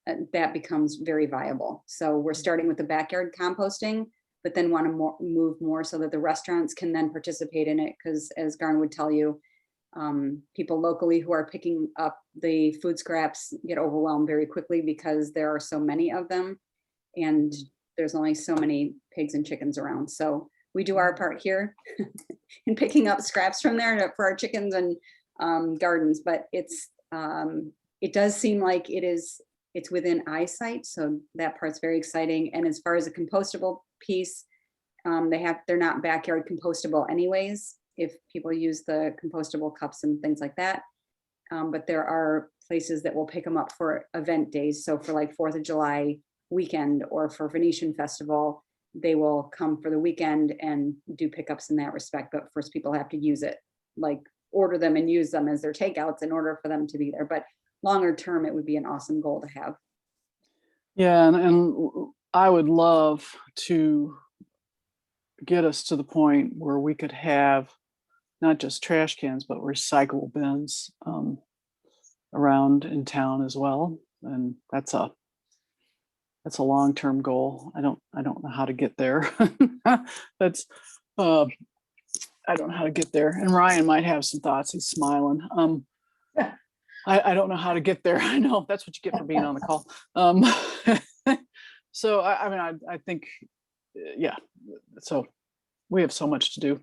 that becomes very viable. So we're starting with the backyard composting, but then want to move more so that the restaurants can then participate in it. Because as Garn would tell you, people locally who are picking up the food scraps get overwhelmed very quickly because there are so many of them and there's only so many pigs and chickens around. So we do our part here in picking up scraps from there for our chickens and gardens, but it does seem like it's within eyesight. So that part's very exciting. And as far as the compostable piece, they're not backyard compostable anyways, if people use the compostable cups and things like that. But there are places that will pick them up for event days. So for like 4th of July weekend or for Venetian Festival, they will come for the weekend and do pickups in that respect. But first, people have to use it, like order them and use them as their takeouts in order for them to be there. But longer term, it would be an awesome goal to have. Yeah, and I would love to get us to the point where we could have not just trash cans, but recyclable bins around in town as well. And that's a long-term goal. I don't know how to get there. That's I don't know how to get there. And Ryan might have some thoughts. He's smiling. I don't know how to get there. I know that's what you get for being on the call. So I mean, I think, yeah. So we have so much to do.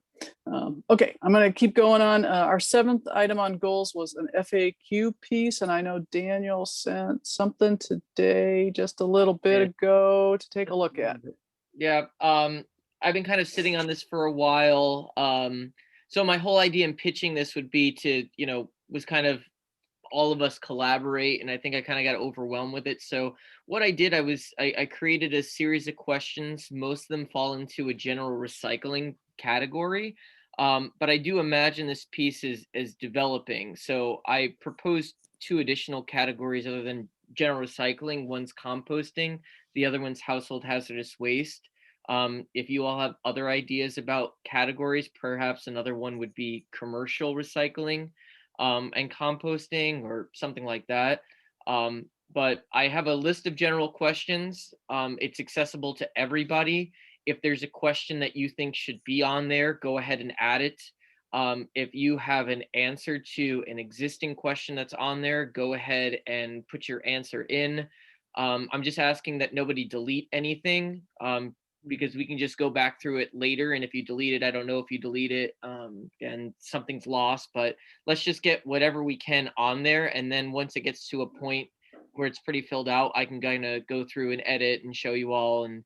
Okay, I'm going to keep going on. Our 7th item on goals was an FAQ piece, and I know Daniel sent something today, just a little bit ago, to take a look at. Yeah, I've been kind of sitting on this for a while. So my whole idea in pitching this would be to, was kind of all of us collaborate, and I think I kind of got overwhelmed with it. So what I did, I created a series of questions. Most of them fall into a general recycling category, but I do imagine this piece is developing. So I proposed 2 additional categories other than general recycling. One's composting, the other one's household hazardous waste. If you all have other ideas about categories, perhaps another one would be commercial recycling and composting or something like that. But I have a list of general questions. It's accessible to everybody. If there's a question that you think should be on there, go ahead and add it. If you have an answer to an existing question that's on there, go ahead and put your answer in. I'm just asking that nobody delete anything, because we can just go back through it later. And if you delete it, I don't know if you delete it and something's lost, but let's just get whatever we can on there. And then once it gets to a point where it's pretty filled out, I can kind of go through and edit and show you all, and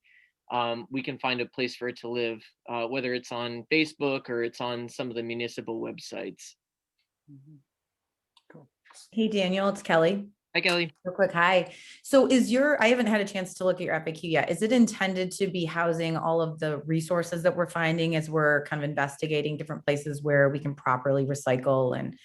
we can find a place for it to live, whether it's on Facebook or it's on some of the municipal websites. Cool. Hey, Daniel, it's Kelly. Hi, Kelly. Real quick, hi. So I haven't had a chance to look at your FAQ yet. Is it intended to be housing all of the resources that we're finding as we're kind of investigating different places where we can properly recycle and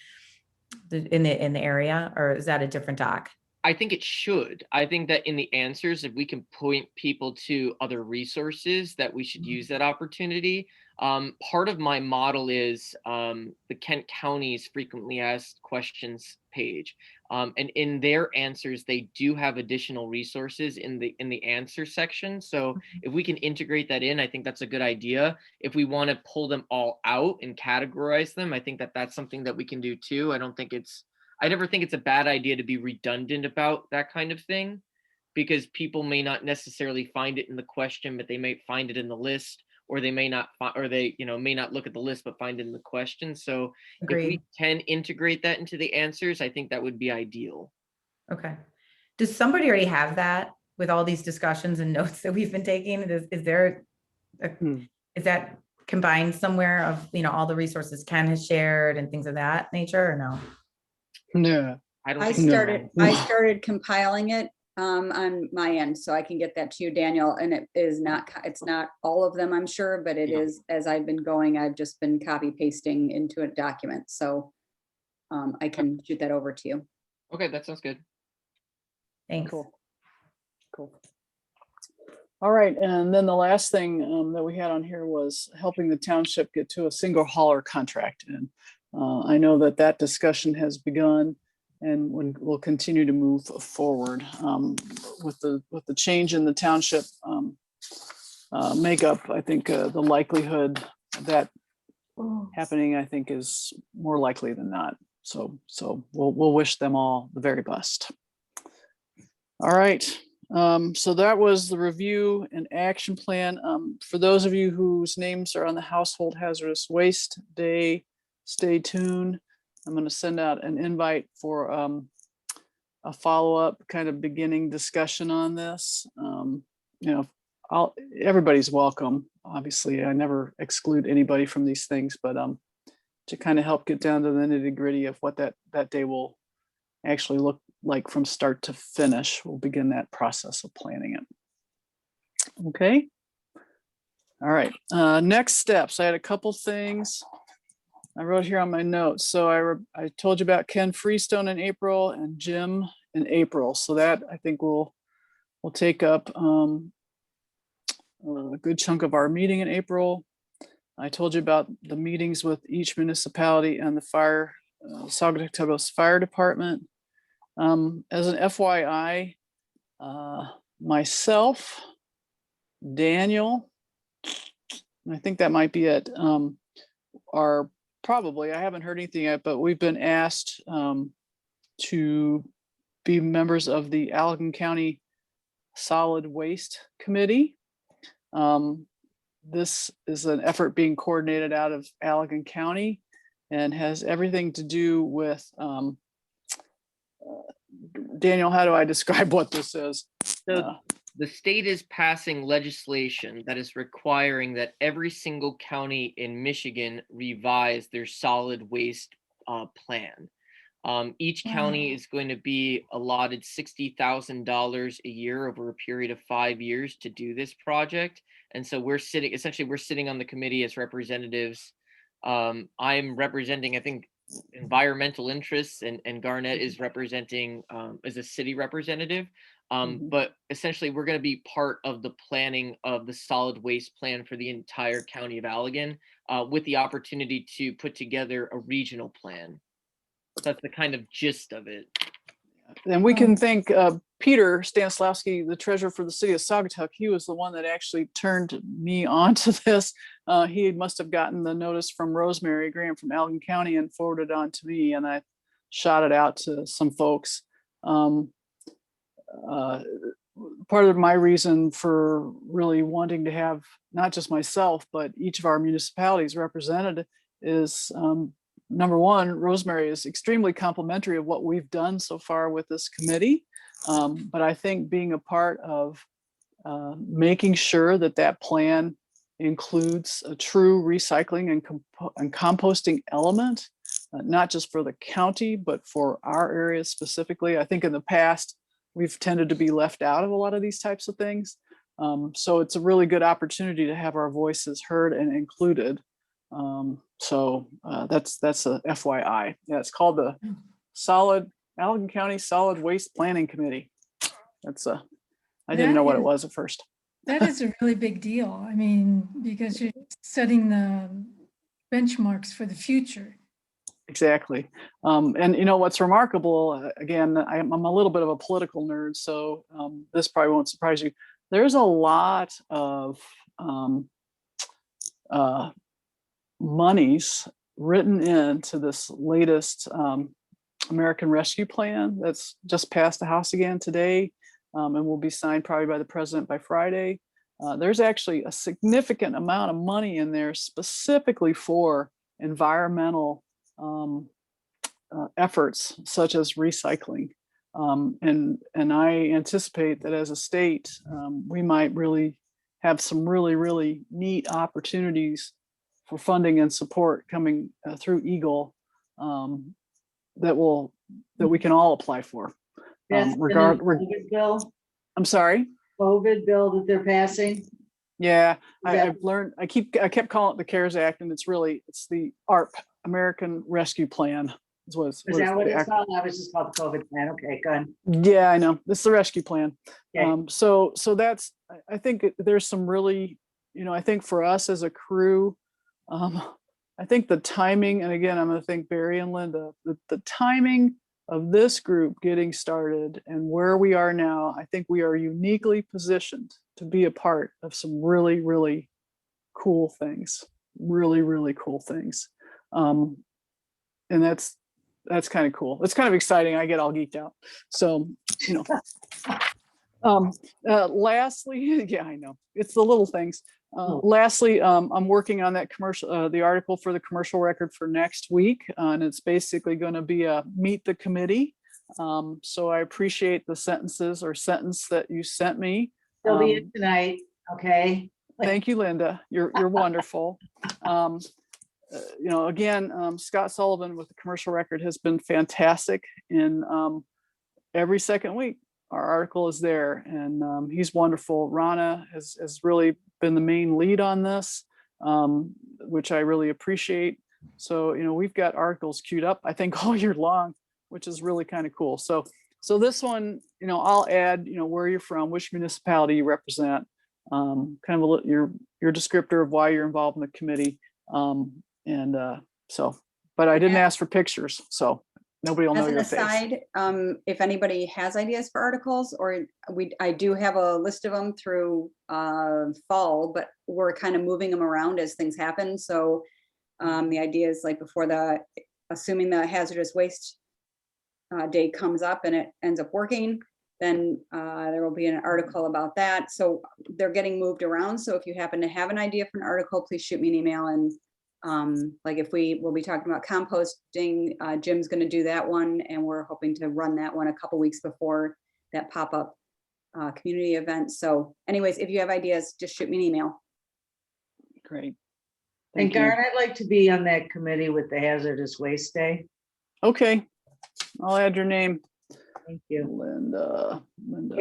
in the area, or is that a different doc? I think it should. I think that in the answers, if we can point people to other resources, that we should use that opportunity. Part of my model is the Kent County's frequently asked questions page. And in their answers, they do have additional resources in the answer section. So if we can integrate that in, I think that's a good idea. If we want to pull them all out and categorize them, I think that that's something that we can do too. I never think it's a bad idea to be redundant about that kind of thing, because people may not necessarily find it in the question, but they may find it in the list, or they may not, may not look at the list, but find it in the question. So Agreed. if we can integrate that into the answers, I think that would be ideal. Okay. Does somebody already have that with all these discussions and notes that we've been taking? Is that combined somewhere of, all the resources Ken has shared and things of that nature, or no? Yeah. I started compiling it on my end, so I can get that to you, Daniel. And it's not all of them, I'm sure, but it is, as I've been going, I've just been copy pasting into a document. So I can shoot that over to you. Okay, that sounds good. Thanks. Cool. All right, and then the last thing that we had on here was helping the township get to a single hauler contract. And I know that discussion has begun, and we'll continue to move forward with the change in the township makeup. I think the likelihood of that happening, I think, is more likely than not. So we'll wish them all the very best. All right. So that was the review and action plan. For those of you whose names are on the Household Hazardous Waste Day, stay tuned. I'm going to send out an invite for a follow-up kind of beginning discussion on this. Everybody's welcome. Obviously, I never exclude anybody from these things, but to kind of help get down to the nitty-gritty of what that day will actually look like from start to finish, we'll begin that process of planning it. Okay. All right, next steps. I had a couple things I wrote here on my notes. So I told you about Ken Freestone in April and Jim in April. So that I think will take up a good chunk of our meeting in April. I told you about the meetings with each municipality and the Saugatuck Fire Department. As an FYI, myself, Daniel, I think that might be it, are probably, I haven't heard anything yet, but we've been asked to be members of the Allegan County Solid Waste Committee. This is an effort being coordinated out of Allegan County and has everything to do with, Daniel, how do I describe what this is? So the state is passing legislation that is requiring that every single county in Michigan revise their solid waste plan. Each county is going to be allotted $60,000 a year over a period of 5 years to do this project. And so we're sitting on the committee as representatives. I'm representing, I think, environmental interests, and Garnett is representing as a city representative. But essentially we're going to be part of the planning of the solid waste plan for the entire county of Allegan, with the opportunity to put together a regional plan. That's the kind of gist of it. And we can thank Peter Stanislawski, the treasurer for the city of Saugatuck. He was the one that actually turned me on to this. He must have gotten the notice from Rosemary Graham from Allegan County and forwarded it on to me, and I shot it out to some folks. Part of my reason for really wanting to have not just myself, but each of our municipalities represented is, number one, Rosemary is extremely complimentary of what we've done so far with this committee. But I think being a part of making sure that that plan includes a true recycling and composting element, not just for the county, but for our area specifically. I think in the past, we've tended to be left out of a lot of these types of things. So it's a really good opportunity to have our voices heard and included. So that's a FYI. Yeah, it's called the Allegan County Solid Waste Planning Committee. That's I didn't know what it was at first. That is a really big deal. I mean, because you're setting the benchmarks for the future. Exactly. And you know what's remarkable, again, I'm a little bit of a political nerd, so this probably won't surprise you. There's a lot of monies written into this latest American Rescue Plan that's just passed the House again today, and will be signed probably by the president by Friday. There's actually a significant amount of money in there specifically for environmental efforts such as recycling. And I anticipate that as a state, we might really have some really neat opportunities for funding and support coming through Eagle that we can all apply for. COVID bill, I'm sorry. COVID bill that they're passing. Yeah, I've learned. I kept calling it the CARES Act, and it's the ARP, American Rescue Plan. Is that what it's called? I was just called the COVID plan. Okay, good. Yeah, I know. It's the rescue plan. Okay. So that's. I think there's some really, I think for us as a crew, I think the timing, and again, I'm going to thank Barry and Linda. The timing of this group getting started and where we are now, I think we are uniquely positioned to be a part of some really cool things. Really cool things. And that's kind of cool. It's kind of exciting. I get all geeked out. So, lastly, yeah, I know it's the little things. Lastly, I'm working on that the article for the commercial record for next week, and it's basically going to be a meet the committee. So I appreciate the sentence that you sent me. They'll be in tonight. Okay. Thank you, Linda. You're wonderful. Again, Scott Sullivan with the commercial record has been fantastic in every second week. Our article is there, and he's wonderful. Rana has really been the main lead on this, which I really appreciate. So, we've got articles queued up, I think, all year long, which is really kind of cool. So this one, I'll add, where you're from, which municipality you represent, kind of your descriptor of why you're involved in the committee. But I didn't ask for pictures, so nobody will know As an your face. aside, if anybody has ideas for articles, or I do have a list of them through fall, but we're kind of moving them around as things happen. So the idea is like assuming the hazardous waste day comes up and it ends up working, then there will be an article about that. So they're getting moved around. So if you happen to have an idea for an article, please shoot me an email. And like if we'll be talking about composting, Jim's going to do that one, and we're hoping to run that one a couple weeks before that pop-up community event. So anyways, if you have ideas, just shoot me an email. Great. And Thank you. Garn, I'd like to be on that committee with the hazardous waste day. Okay, I'll add your name. Thank you. Linda.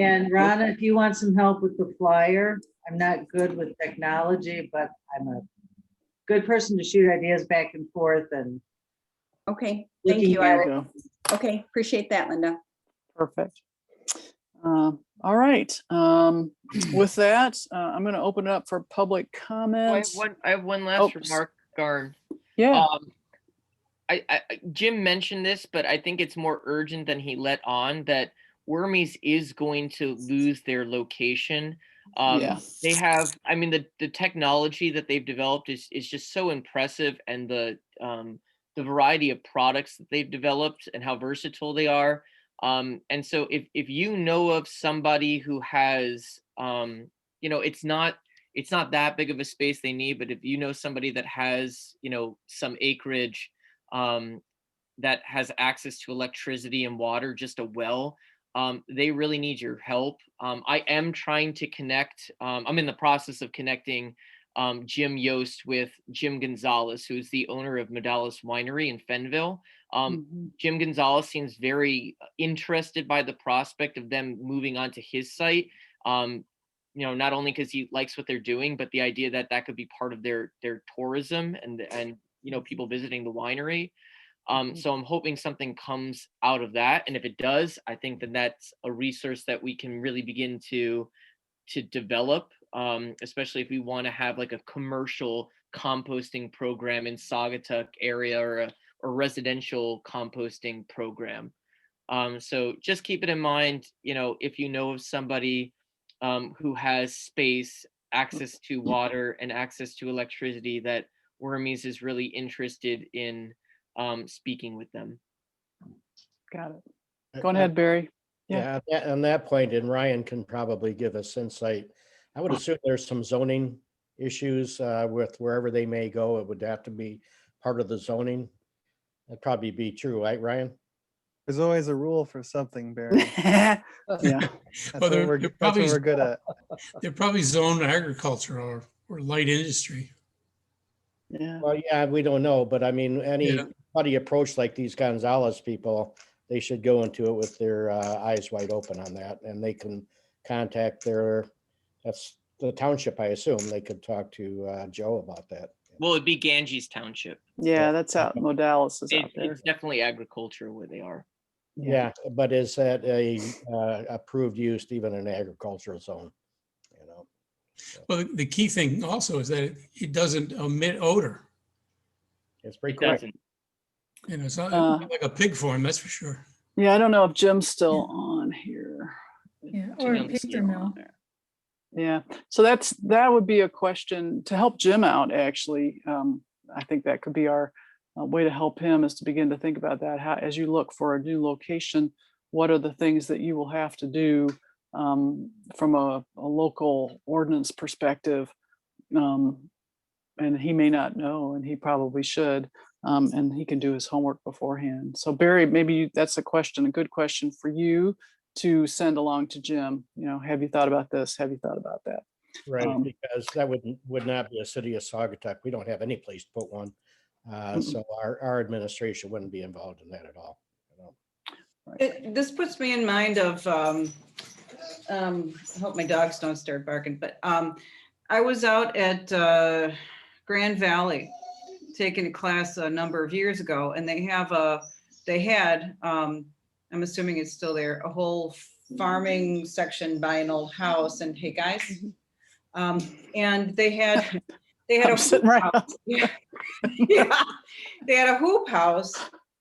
And Rana, if you want some help with the flyer, I'm not good with technology, but I'm a good person to shoot ideas back and forth and. Okay, thank you. Okay, appreciate that, Linda. Perfect. All right. With that, I'm going to open it up for public comments. I have one last Oh, remark, Garn. Yeah. Jim mentioned this, but I think it's more urgent than he let on, that WORMIES is going to lose their location. Yeah. They have, I mean, the technology that they've developed is just so impressive, and the variety of products that they've developed and how versatile they are. And so if you know of somebody who has, it's not that big of a space they need, but if you know somebody that has, some acreage that has access to electricity and water, just a well, they really need your help. I am trying to connect, I'm in the process of connecting Jim Yost with Jim Gonzalez, who's the owner of Modalis Winery in Fenville. Jim Gonzalez seems very interested by the prospect of them moving onto his site. Not only because he likes what they're doing, but the idea that that could be part of their tourism and people visiting the winery. So I'm hoping something comes out of that. And if it does, I think that that's a resource that we can really begin to develop, especially if we want to have like a commercial composting program in Saugatuck area, or a residential composting program. So just keep it in mind, if you know of somebody who has space, access to water, and access to electricity, that WORMIES is really interested in speaking with them. Got it. Go ahead, Barry. Yeah, on that point, and Ryan can probably give us insight. I would assume there's some zoning issues with wherever they may go. It would have to be part of the zoning. That'd probably be true, right, Ryan? There's always a rule for something, Barry. Yeah. That's Well, what they're we're probably good at. They're probably zoned agriculture or light industry. Yeah. Well, yeah, we don't know, but I mean, anybody approach like these Gonzalez people, they should go into it with their eyes wide open on that, and they can contact that's the township, I assume. They could talk to Joe about that. Well, it'd be Ganges Township. Yeah, that's out. Modalis is out there. It's definitely agriculture where they are. Yeah, but is that a approved use even in an agricultural zone? Well, the key thing also is that it doesn't emit odor. It's pretty It quick. doesn't. It's not like a pig farm, that's for sure. Yeah, I don't know if Jim's still on here. Yeah, or a paper mill. Yeah, so that would be a question to help Jim out, actually. I think that could be our way to help him, is to begin to think about that. How, as you look for a new location, what are the things that you will have to do from a local ordinance perspective? And he may not know, and he probably should, and he can do his homework beforehand. So Barry, maybe that's a good question for you to send along to Jim. Have you thought about this? Have you thought about that? Right, because that would not be a city of Saugatuck. We don't have any place to put one. So our administration wouldn't be involved in that at all. This puts me in mind of, I hope my dogs don't start barking, but I was out at Grand Valley taking a class a number of years ago, and they had, I'm assuming it's still there, a whole farming section by an old house. And hey, guys, and they had I'm a sitting hoop right house. Yeah. Yeah. They had a hoop house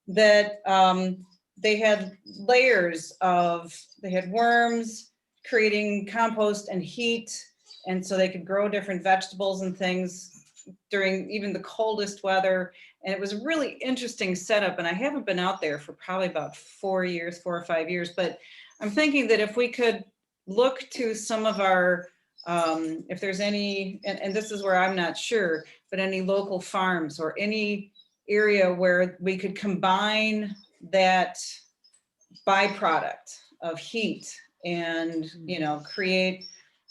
that they had layers of, they had worms creating compost and heat. And so they could grow different vegetables and things during even the coldest weather. And it was a really interesting setup. And I haven't been out there for probably about 4 or 5 years, but I'm thinking that if we could look to some of our, if there's any, and this is where I'm not sure, but any local farms or any area where we could combine that byproduct of heat and, you know, create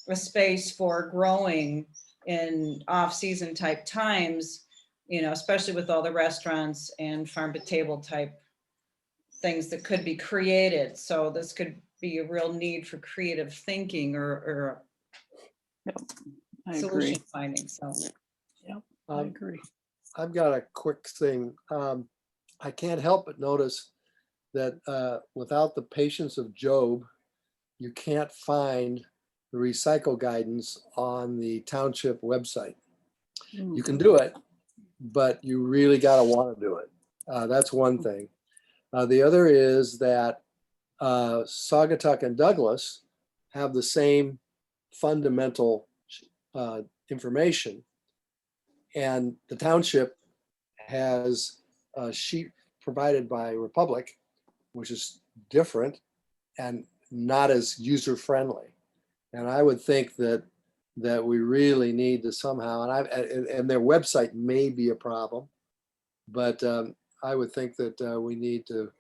a space for growing in off-season type times, you know, especially with all the restaurants and farm to table type things that could be created. So this could be a real need for creative thinking or I agree. solution finding. So I agree. I've got a quick thing. I can't help but notice that without the patience of Job, you can't find the recycle guidance on the township website. You can do it, but you really got to want to do it. That's one thing. The other is that Saugatuck and Douglas have the same fundamental information, and the township has a sheet provided by Republic, which is different and not as user-friendly. And I would think that we really need to somehow, and their website may be a problem, but I would think that we need to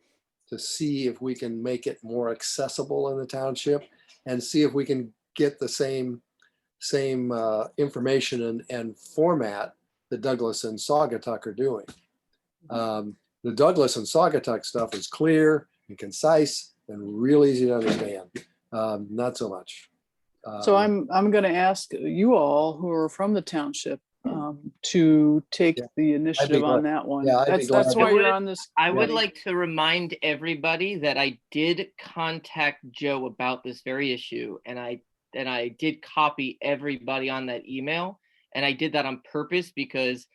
see if we can make it more accessible in the township and see if we can get the same information and format that Douglas and Saugatuck are doing. The Douglas and Saugatuck stuff is clear and concise and real easy to understand. Not so much. So I'm going to ask you all who are from the township to take the initiative on that one. Yeah, I'd be glad that's to. why you're on this. I would committee. like to remind everybody that I did contact Joe about this very issue, and I did copy everybody on that email, and I did that on purpose because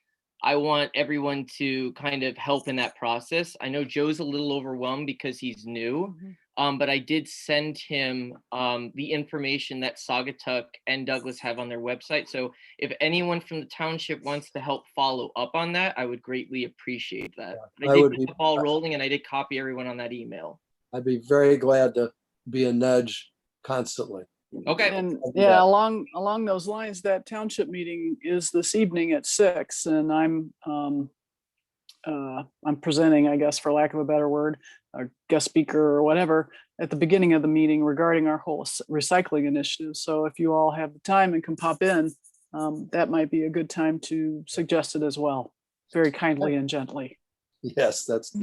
I want everyone to kind of help in that process. I know Joe's a little overwhelmed because he's new, but I did send him the information that Saugatuck and Douglas have on their website. So if anyone from the township wants to help follow up on that, I would greatly appreciate that. Yeah, I did get the ball rolling, and I did copy everyone on that email. I'd be very glad to be a nudge constantly. Okay. And yeah, along those lines, that township meeting is this evening at 6, and I'm presenting, I guess, for lack of a better word, a guest speaker or whatever, at the beginning of the meeting regarding our whole recycling initiative. So if you all have the time and can pop in, that might be a good time to suggest it as well, very kindly and gently. Yes, that's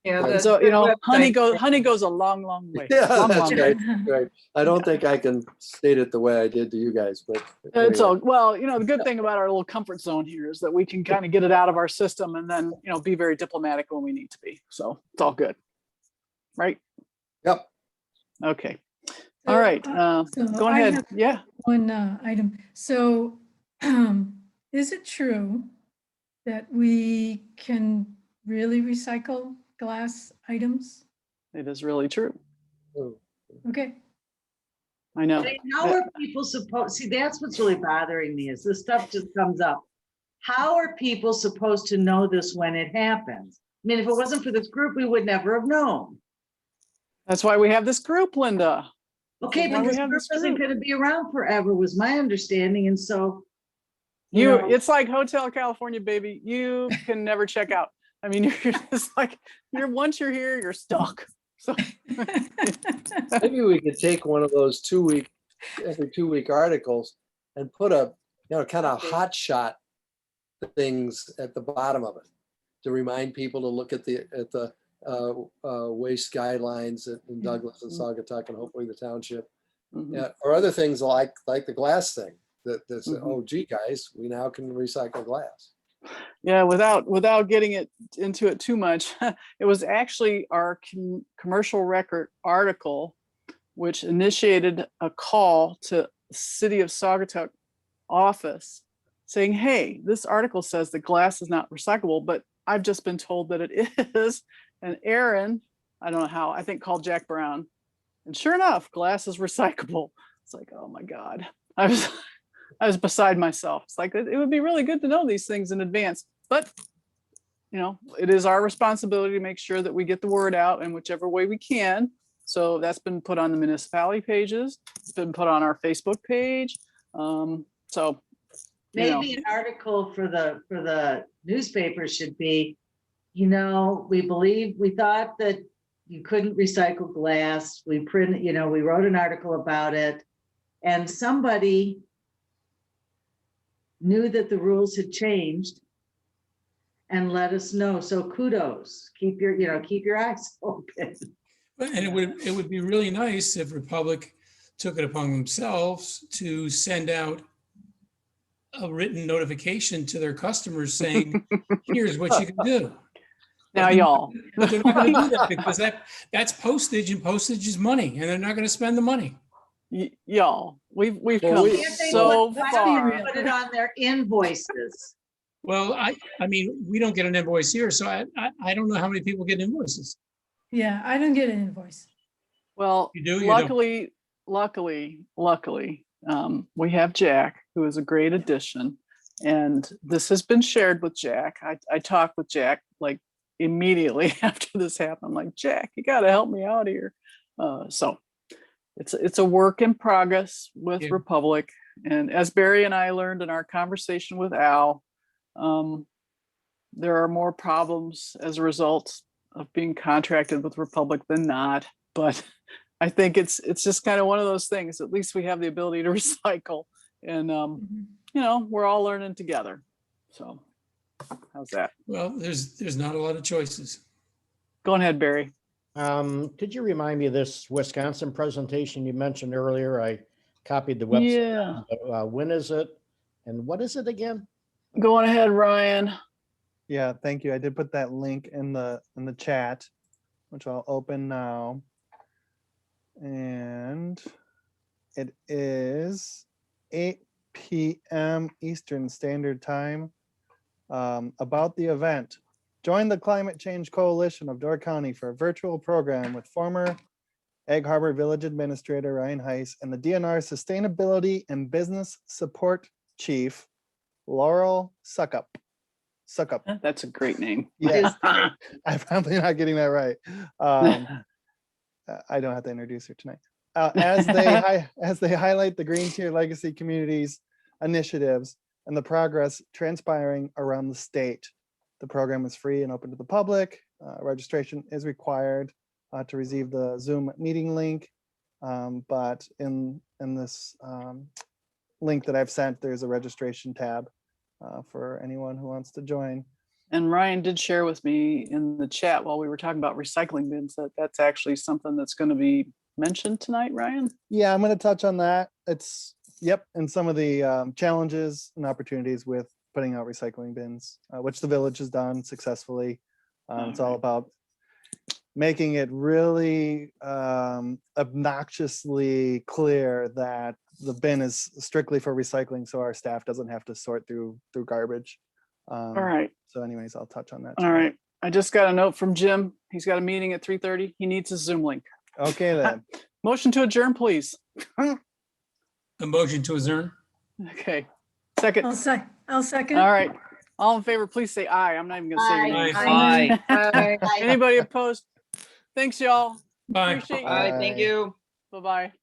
yeah. So you know, honey goes a long way. yeah, long, that's long right. way. Right. I don't think I can state it the way I did to you guys, but It's anyway. all well, you know, the good thing about our little comfort zone here is that we can kind of get it out of our system and then, you know, be very diplomatic when we need to be. So it's all good. Right? Yep. Okay. All right. So Go I ahead. have Yeah. One item. So is it true that we can really recycle glass items? It is really true. Okay. I know. How are people supposed, see, that's what's really bothering me is this stuff just comes up. How are people supposed to know this when it happens? I mean, if it wasn't for this group, we would never have known. That's why we have this group, Linda. Okay, That's why but we this have group this isn't group. going to be around forever was my understanding. And so, It's like Hotel California, baby. You can never check out. I mean, you're just like, once you're here, you're stuck. So Maybe we could take one of those every 2 week articles and put a, kind of hot shot things at the bottom of it to remind people to look at the waste guidelines in Douglas and Saugatuck and hopefully the township, or other things like the glass thing that said, oh gee, guys, we now can recycle glass. Yeah, without getting into it too much, it was actually our commercial record article which initiated a call to the City of Saugatuck office saying, hey, this article says that glass is not recyclable, but I've just been told that it is. And Aaron, I don't know how, I think called Jack Brown. And sure enough, glass is recyclable. It's like, oh my God. I was beside myself. It's like, it would be really good to know these things in advance, but you know, it is our responsibility to make sure that we get the word out in whichever way we can. So that's been put on the municipality pages. It's been put on our Facebook page. So Maybe an article for the newspaper should be, you know, we thought that you couldn't recycle glass. We wrote an article about it, and somebody knew that the rules had changed and let us know. So kudos, keep your eyes open. And it would be really nice if Republic took it upon themselves to send out a written notification to their customers saying, here's what you can do. Now, y'all. But they're not going to do that because that's postage, and postage is money, and they're not going to spend the money. Y'all, we've Well, come so Why don't far. you put it on their invoices? Well, I mean, we don't get an invoice here, so I don't know how many people get invoices. Yeah, I don't get an invoice. Well, You do, you don't. luckily, we have Jack, who is a great addition. And this has been shared with Jack. I talked with Jack like immediately after this happened. I'm like, Jack, you got to help me out here. So it's a work in progress with Yeah. Republic. And as Barry and I learned in our conversation with Al, there are more problems as a result of being contracted with Republic than not. But I think it's just kind of one of those things. At least we have the ability to recycle, and you know, we're all learning together. So how's that? Well, there's not a lot of choices. Go ahead, Barry. Could you remind me of this Wisconsin presentation you mentioned earlier? I copied the website. Yeah. But, when is it? And what is it again? Go on ahead, Ryan. Yeah, thank you. I did put that link in the chat, which I'll open now. And it is 8 p.m. Eastern Standard Time. About the event. Join the Climate Change Coalition of Door County for a virtual program with former Egg Harbor Village Administrator Ryan Heiss and the DNR Sustainability and Business Support Chief, Laurel Suckup. That's a great name. Yeah, I'm probably not getting that right. I don't have to introduce her tonight. As they highlight the Green Tier Legacy Communities initiatives and the progress transpiring around the state. The program is free and open to the public. Registration is required to receive the Zoom meeting link. But in this link that I've sent, there's a registration tab for anyone who wants to join. And Ryan did share with me in the chat while we were talking about recycling bins that that's actually something that's going to be mentioned tonight, Ryan. Yeah, I'm going to touch on that. It's and some of the challenges and opportunities with putting out recycling bins, which the village has done successfully. It's all about making it really obnoxiously clear that the bin is strictly for recycling, so our staff doesn't have to sort through garbage. All right. So anyways, I'll touch on that. All right. I just got a note from Jim. He's got a meeting at 3:30. He needs a Zoom link. Okay then. Motion to adjourn, please. A motion to adjourn. Okay. Second. I'll second. All right. All in favor, please say aye. I'm not even gonna say your name. Aye. Anybody opposed? Thanks, y'all. Bye. Appreciate you. Aye, thank you. Bye-bye.